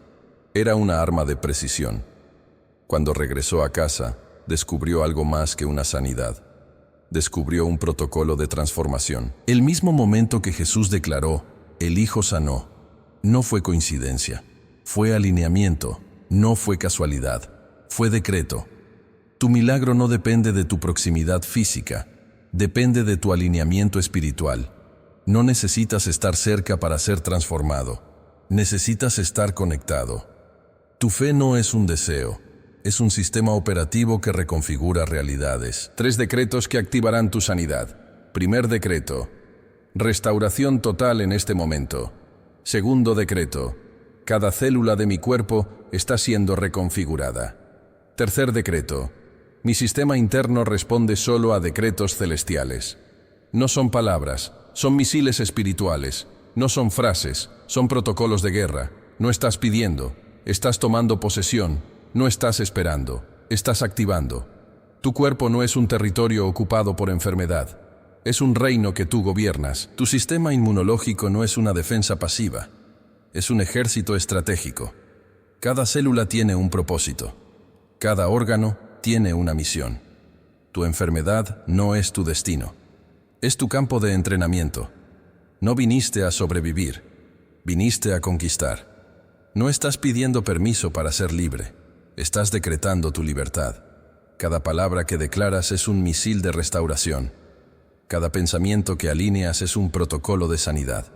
era una arma de precisión. Cuando regresó a casa, descubrió algo más que una sanidad. Descubrió un protocolo de transformación. El mismo momento que Jesús declaró, el Hijo sanó, no fue coincidencia, fue alineamiento, no fue casualidad, fue decreto. Tu milagro no depende de tu proximidad física, depende de tu alineamiento espiritual. No necesitas estar cerca para ser transformado, necesitas estar conectado. Tu fe no es un deseo, es un sistema operativo que reconfigura realidades. 3 decretos que activarán tu sanidad. Primer decreto: restauración total en este momento. Segundo decreto: cada célula de mi cuerpo está siendo reconfigurada. Tercer decreto: mi sistema interno responde solo a decretos celestiales. No son palabras, son misiles espirituales. No son frases, son protocolos de guerra. No estás pidiendo, estás tomando posesión. No estás esperando, estás activando. Tu cuerpo no es un territorio ocupado por enfermedad. Es un reino que tú gobiernas. Tu sistema inmunológico no es una defensa pasiva. Es un ejército estratégico. Cada célula tiene un propósito. Cada órgano tiene una misión. Tu enfermedad no es tu destino. Es tu campo de entrenamiento. No viniste a sobrevivir, viniste a conquistar. No estás pidiendo permiso para ser libre. Estás decretando tu libertad. Cada palabra que declaras es un misil de restauración. Cada pensamiento que alineas es un protocolo de sanidad.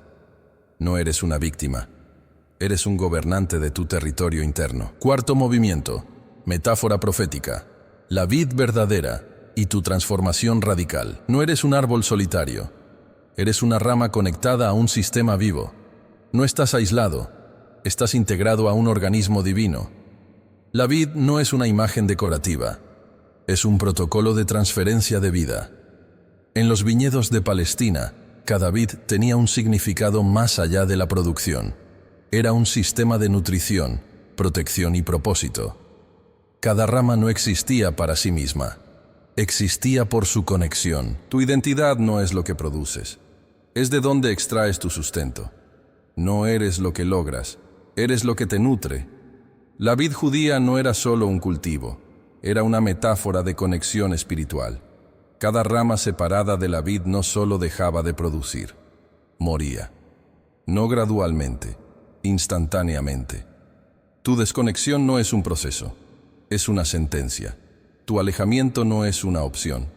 No eres una víctima. Eres un gobernante de tu territorio interno. Cuarto movimiento: metáfora profética. La vid verdadera y tu transformación radical. No eres un árbol solitario. Eres una rama conectada a un sistema vivo. No estás aislado. Estás integrado a un organismo divino. La vid no es una imagen decorativa. Es un protocolo de transferencia de vida. En los viñedos de Palestina, cada vid tenía un significado más allá de la producción. Era un sistema de nutrición, protección y propósito. Cada rama no existía para sí misma. Existía por su conexión. Tu identidad no es lo que produces. Es de dónde extraes tu sustento. No eres lo que logras. Eres lo que te nutre. La vid judía no era solo un cultivo. Era una metáfora de conexión espiritual. Cada rama separada de la vid no solo dejaba de producir. Moría. No gradualmente, instantáneamente. Tu desconexión no es un proceso. Es una sentencia. Tu alejamiento no es una opción.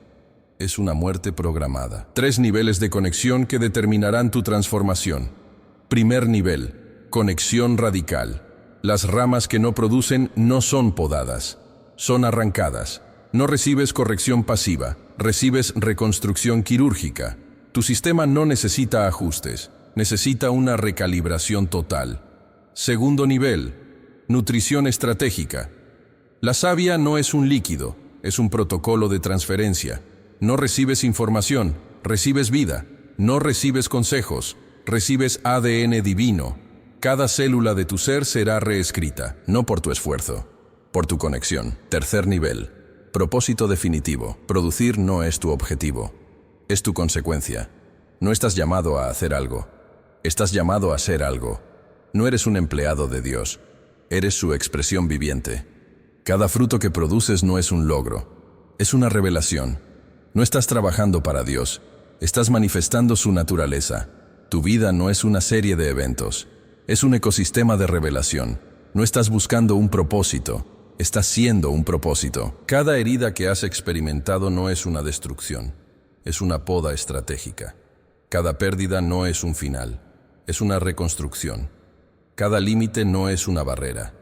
Es una muerte programada. 3 niveles de conexión que determinarán tu transformación. Primer nivel: conexión radical. Las ramas que no producen no son podadas, son arrancadas. No recibes corrección pasiva, recibes reconstrucción quirúrgica. Tu sistema no necesita ajustes, necesita una recalibración total. Segundo nivel: nutrición estratégica. La savia no es un líquido, es un protocolo de transferencia. No recibes información, recibes vida. No recibes consejos, recibes ADN divino. Cada célula de tu ser será reescrita, no por tu esfuerzo, por tu conexión. Tercer nivel: propósito definitivo. Producir no es tu objetivo, es tu consecuencia. No estás llamado a hacer algo, estás llamado a ser algo. No eres un empleado de Dios, eres su expresión viviente. Cada fruto que produces no es un logro, es una revelación. No estás trabajando para Dios, estás manifestando su naturaleza. Tu vida no es una serie de eventos, es un ecosistema de revelación. No estás buscando un propósito, estás siendo un propósito. Cada herida que has experimentado no es una destrucción, es una poda estratégica. Cada pérdida no es un final, es una reconstrucción. Cada límite no es una barrera,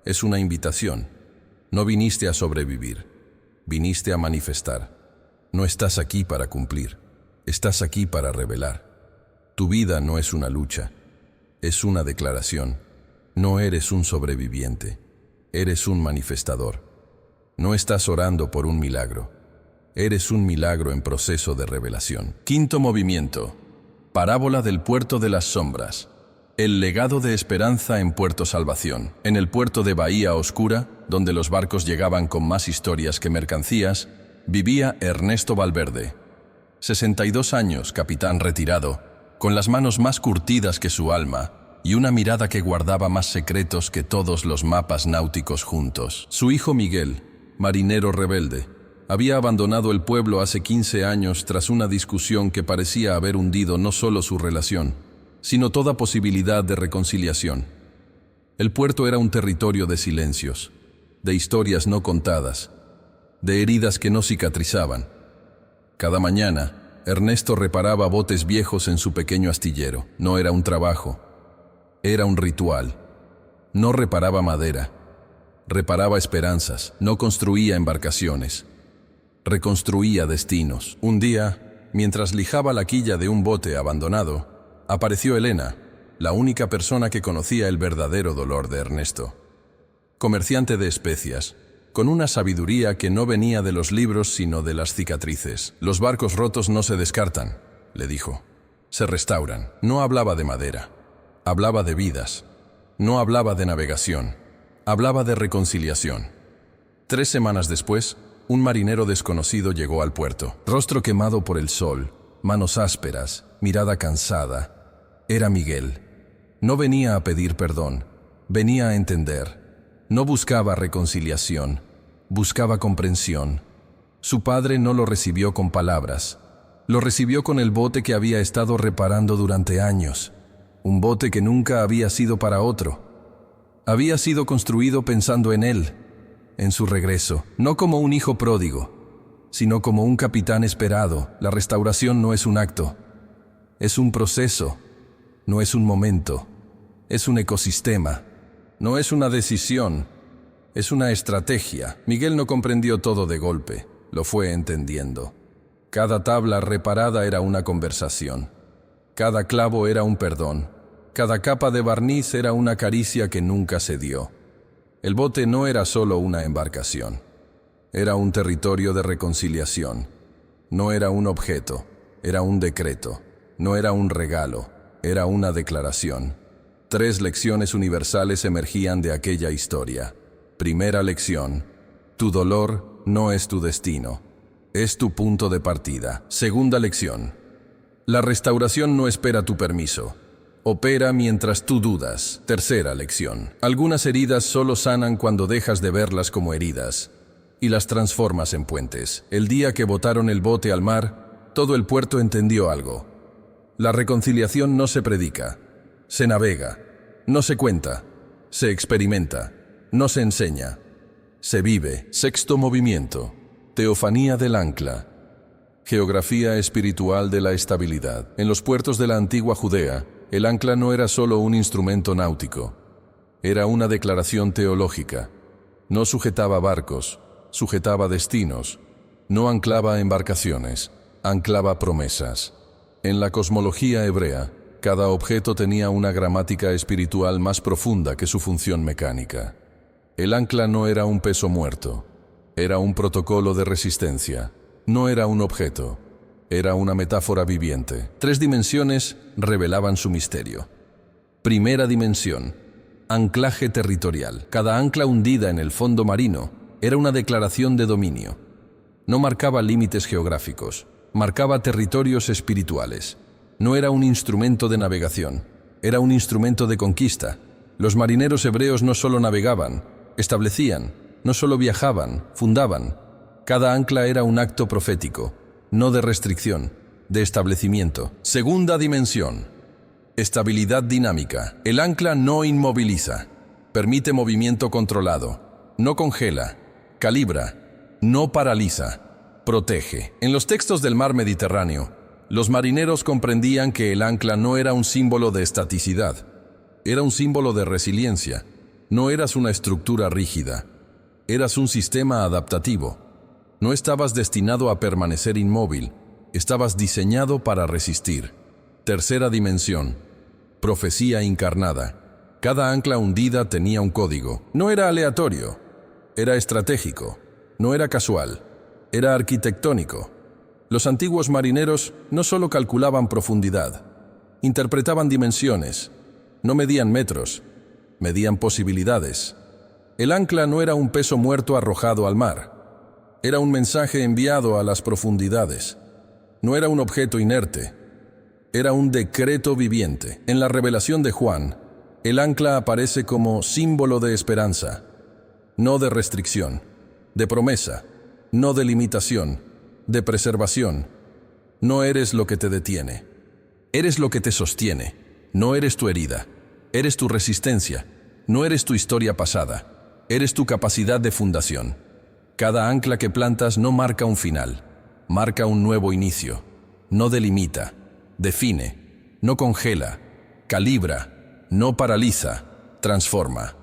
es una invitación. No viniste a sobrevivir, viniste a manifestar. No estás aquí para cumplir, estás aquí para revelar. Tu vida no es una lucha, es una declaración. No eres un sobreviviente, eres un manifestador. No estás orando por un milagro, eres un milagro en proceso de revelación. Quinto movimiento: parábola del puerto de las sombras. El legado de esperanza en Puerto Salvación. En el puerto de Bahía Oscura, donde los barcos llegaban con más historias que mercancías, vivía Ernesto Valverde. 62 años, capitán retirado, con las manos más curtidas que su alma y una mirada que guardaba más secretos que todos los mapas náuticos juntos. Su hijo Miguel, marinero rebelde, había abandonado el pueblo hace 15 años tras una discusión que parecía haber hundido no solo su relación, sino toda posibilidad de reconciliación. El puerto era un territorio de silencios, de historias no contadas, de heridas que no cicatrizaban. Cada mañana, Ernesto reparaba botes viejos en su pequeño astillero. No era un trabajo, era un ritual. No reparaba madera, reparaba esperanzas, no construía embarcaciones, reconstruía destinos. Un día, mientras lijaba la quilla de un bote abandonado, apareció Elena, la única persona que conocía el verdadero dolor de Ernesto. Comerciante de especias, con una sabiduría que no venía de los libros sino de las cicatrices. Los barcos rotos no se descartan, le dijo. Se restauran. No hablaba de madera, hablaba de vidas. No hablaba de navegación, hablaba de reconciliación. 3 semanas después, un marinero desconocido llegó al puerto. Rostro quemado por el sol, manos ásperas, mirada cansada. Era Miguel. No venía a pedir perdón, venía a entender. No buscaba reconciliación, buscaba comprensión. Su padre no lo recibió con palabras, lo recibió con el bote que había estado reparando durante años. Un bote que nunca había sido para otro. Había sido construido pensando en él, en su regreso, no como un hijo pródigo, sino como un capitán esperado. La restauración no es un acto, es un proceso, no es un momento, es un ecosistema, no es una decisión, es una estrategia. Miguel no comprendió todo de golpe, lo fue entendiendo. Cada tabla reparada era una conversación. Cada clavo era un perdón. Cada capa de barniz era una caricia que nunca se dio. El bote no era solo una embarcación. Era un territorio de reconciliación. No era un objeto, era un decreto. No era un regalo, era una declaración. 3 lecciones universales emergían de aquella historia. Primera lección: tu dolor no es tu destino, es tu punto de partida. Segunda lección: la restauración no espera tu permiso, opera mientras tú dudas. Tercera lección: algunas heridas solo sanan cuando dejas de verlas como heridas y las transformas en puentes. El día que botaron el bote al mar, todo el puerto entendió algo. La reconciliación no se predica, se navega, no se cuenta, se experimenta, no se enseña, se vive. Sexto movimiento: teofanía del ancla. Geografía espiritual de la estabilidad. En los puertos de la antigua Judea, el ancla no era solo un instrumento náutico, era una declaración teológica. No sujetaba barcos, sujetaba destinos. No anclaba embarcaciones, anclaba promesas. En la cosmología hebrea, cada objeto tenía una gramática espiritual más profunda que su función mecánica. El ancla no era un peso muerto, era un protocolo de resistencia. No era un objeto, era una metáfora viviente. 3 dimensiones revelaban su misterio. Primera dimensión: anclaje territorial. Cada ancla hundida en el fondo marino era una declaración de dominio. No marcaba límites geográficos, marcaba territorios espirituales. No era un instrumento de navegación, era un instrumento de conquista. Los marineros hebreos no solo navegaban, establecían, no solo viajaban, fundaban. Cada ancla era un acto profético, no de restricción, de establecimiento. Segunda dimensión: estabilidad dinámica. El ancla no inmoviliza, permite movimiento controlado, no congela, calibra, no paraliza, protege. En los textos del mar Mediterráneo, los marineros comprendían que el ancla no era un símbolo de estaticidad, era un símbolo de resiliencia. No eras una estructura rígida, eras un sistema adaptativo. No estabas destinado a permanecer inmóvil, estabas diseñado para resistir. Tercera dimensión: profecía encarnada. Cada ancla hundida tenía un código. No era aleatorio, era estratégico. No era casual, era arquitectónico. Los antiguos marineros no solo calculaban profundidad, interpretaban dimensiones. No medían metros, medían posibilidades. El ancla no era un peso muerto arrojado al mar. Era un mensaje enviado a las profundidades. No era un objeto inerte. Era un decreto viviente. En la revelación de Juan, el ancla aparece como símbolo de esperanza, no de restricción. de promesa, no de limitación, de preservación. No eres lo que te detiene. Eres lo que te sostiene. No eres tu herida. Eres tu resistencia. No eres tu historia pasada. Eres tu capacidad de fundación. Cada ancla que plantas no marca un final. Marca un nuevo inicio. No delimita. Define. No congela. Calibra. No paraliza. Transforma.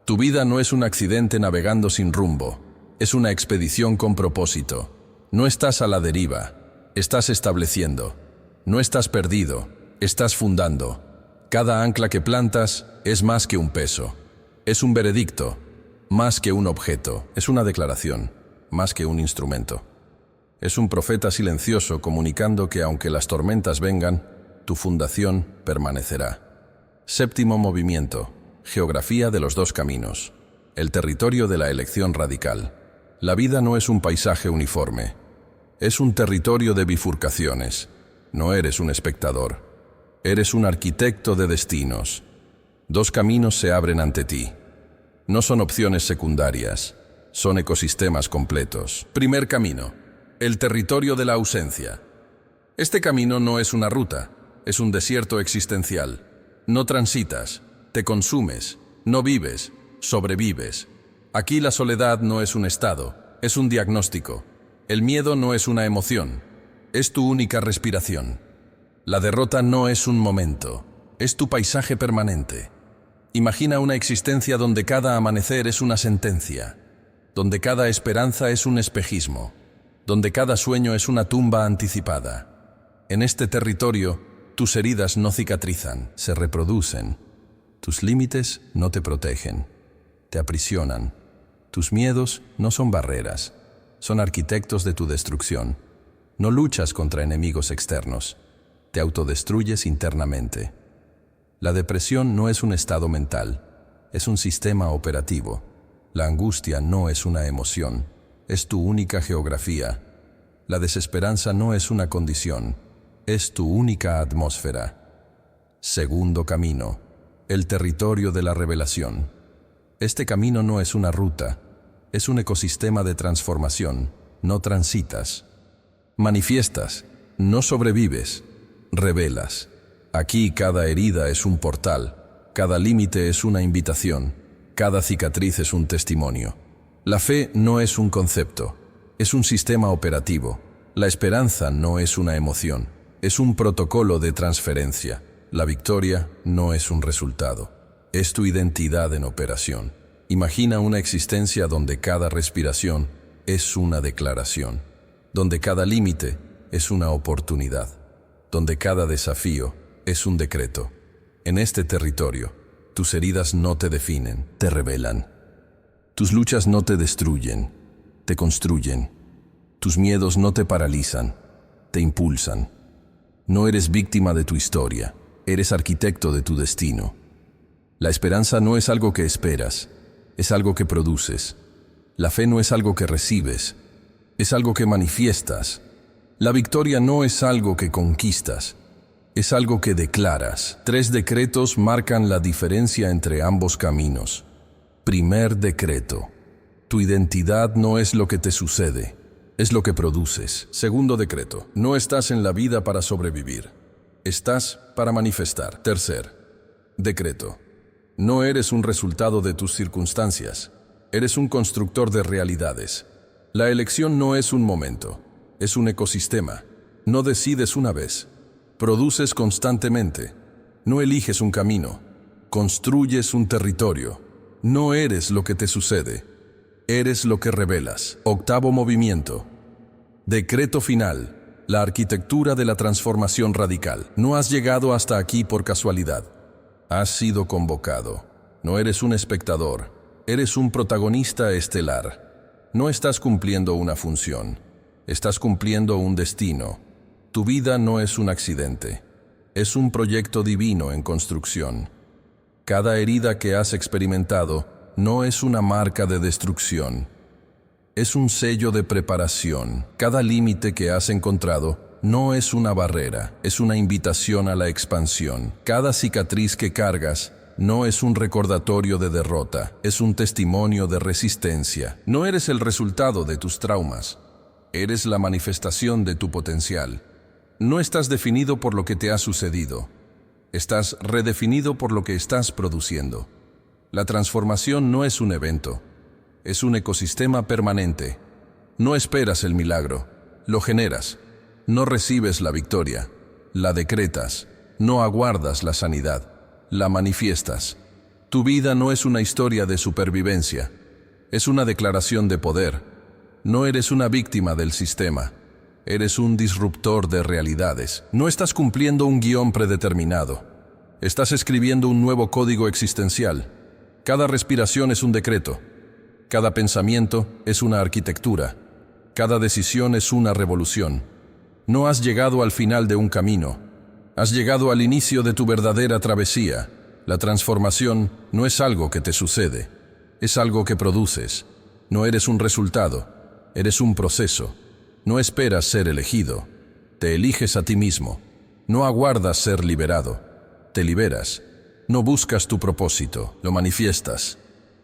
Tu vida no es un accidente navegando sin rumbo. Es una expedición con propósito. No estás a la deriva. Estás estableciendo. No estás perdido. Estás fundando. Cada ancla que plantas es más que un peso. Es un veredicto. Más que un objeto. Es una declaración. Más que un instrumento. Es un profeta silencioso comunicando que aunque las tormentas vengan, tu fundación permanecerá. Séptimo movimiento. Geografía de los dos caminos. El territorio de la elección radical. La vida no es un paisaje uniforme. Es un territorio de bifurcaciones. No eres un espectador. Eres un arquitecto de destinos. Dos caminos se abren ante ti. No son opciones secundarias. Son ecosistemas completos. Primer camino. El territorio de la ausencia. Este camino no es una ruta. Es un desierto existencial. No transitas. Te consumes. No vives. Sobrevives. Aquí la soledad no es un estado. Es un diagnóstico. El miedo no es una emoción. Es tu única respiración. La derrota no es un momento. Es tu paisaje permanente. Imagina una existencia donde cada amanecer es una sentencia, donde cada esperanza es un espejismo, donde cada sueño es una tumba anticipada. En este territorio, tus heridas no cicatrizan, se reproducen. Tus límites no te protegen, te aprisionan. Tus miedos no son barreras, son arquitectos de tu destrucción. No luchas contra enemigos externos, te autodestruyes internamente. La depresión no es un estado mental, es un sistema operativo. La angustia no es una emoción, es tu única geografía. La desesperanza no es una condición, es tu única atmósfera. Segundo camino, el territorio de la revelación. Este camino no es una ruta, es un ecosistema de transformación. No transitas. Manifiestas, no sobrevives, revelas. Aquí cada herida es un portal, cada límite es una invitación, cada cicatriz es un testimonio. La fe no es un concepto, es un sistema operativo. La esperanza no es una emoción, es un protocolo de transferencia. La victoria no es un resultado, es tu identidad en operación. Imagina una existencia donde cada respiración es una declaración, donde cada límite es una oportunidad, donde cada desafío es un decreto. En este territorio, tus heridas no te definen, te revelan. Tus luchas no te destruyen, te construyen. Tus miedos no te paralizan, te impulsan. No eres víctima de tu historia, eres arquitecto de tu destino. La esperanza no es algo que esperas, es algo que produces. La fe no es algo que recibes, es algo que manifiestas. La victoria no es algo que conquistas, es algo que declaras. 3 decretos marcan la diferencia entre ambos caminos. Primer decreto. Tu identidad no es lo que te sucede, es lo que produces. Segundo decreto. No estás en la vida para sobrevivir, estás para manifestar. Tercer decreto. No eres un resultado de tus circunstancias, eres un constructor de realidades. La elección no es un momento, es un ecosistema. No decides una vez, produces constantemente. No eliges un camino, construyes un territorio. No eres lo que te sucede, eres lo que revelas. Octavo movimiento. Decreto final. La arquitectura de la transformación radical. No has llegado hasta aquí por casualidad. Has sido convocado. No eres un espectador, eres un protagonista estelar. No estás cumpliendo una función, estás cumpliendo un destino. Tu vida no es un accidente, es un proyecto divino en construcción. Cada herida que has experimentado no es una marca de destrucción, es un sello de preparación. Cada límite que has encontrado no es una barrera, es una invitación a la expansión. Cada cicatriz que cargas no es un recordatorio de derrota, es un testimonio de resistencia. No eres el resultado de tus traumas, eres la manifestación de tu potencial. No estás definido por lo que te ha sucedido, estás redefinido por lo que estás produciendo. La transformación no es un evento, es un ecosistema permanente. No esperas el milagro, lo generas. No recibes la victoria, la decretas. No aguardas la sanidad, la manifiestas. Tu vida no es una historia de supervivencia, es una declaración de poder. No eres una víctima del sistema, eres un disruptor de realidades. No estás cumpliendo un guión predeterminado, estás escribiendo un nuevo código existencial. Cada respiración es un decreto, cada pensamiento es una arquitectura, cada decisión es una revolución. No has llegado al final de un camino, has llegado al inicio de tu verdadera travesía. La transformación no es algo que te sucede, es algo que produces. No eres un resultado, eres un proceso. No esperas ser elegido, te eliges a ti mismo. No aguardas ser liberado, te liberas. No buscas tu propósito, lo manifiestas.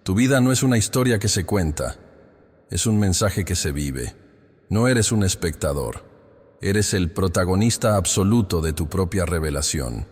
Tu vida no es una historia que se cuenta, es un mensaje que se vive. No eres un espectador. Eres el protagonista absoluto de tu propia revelación.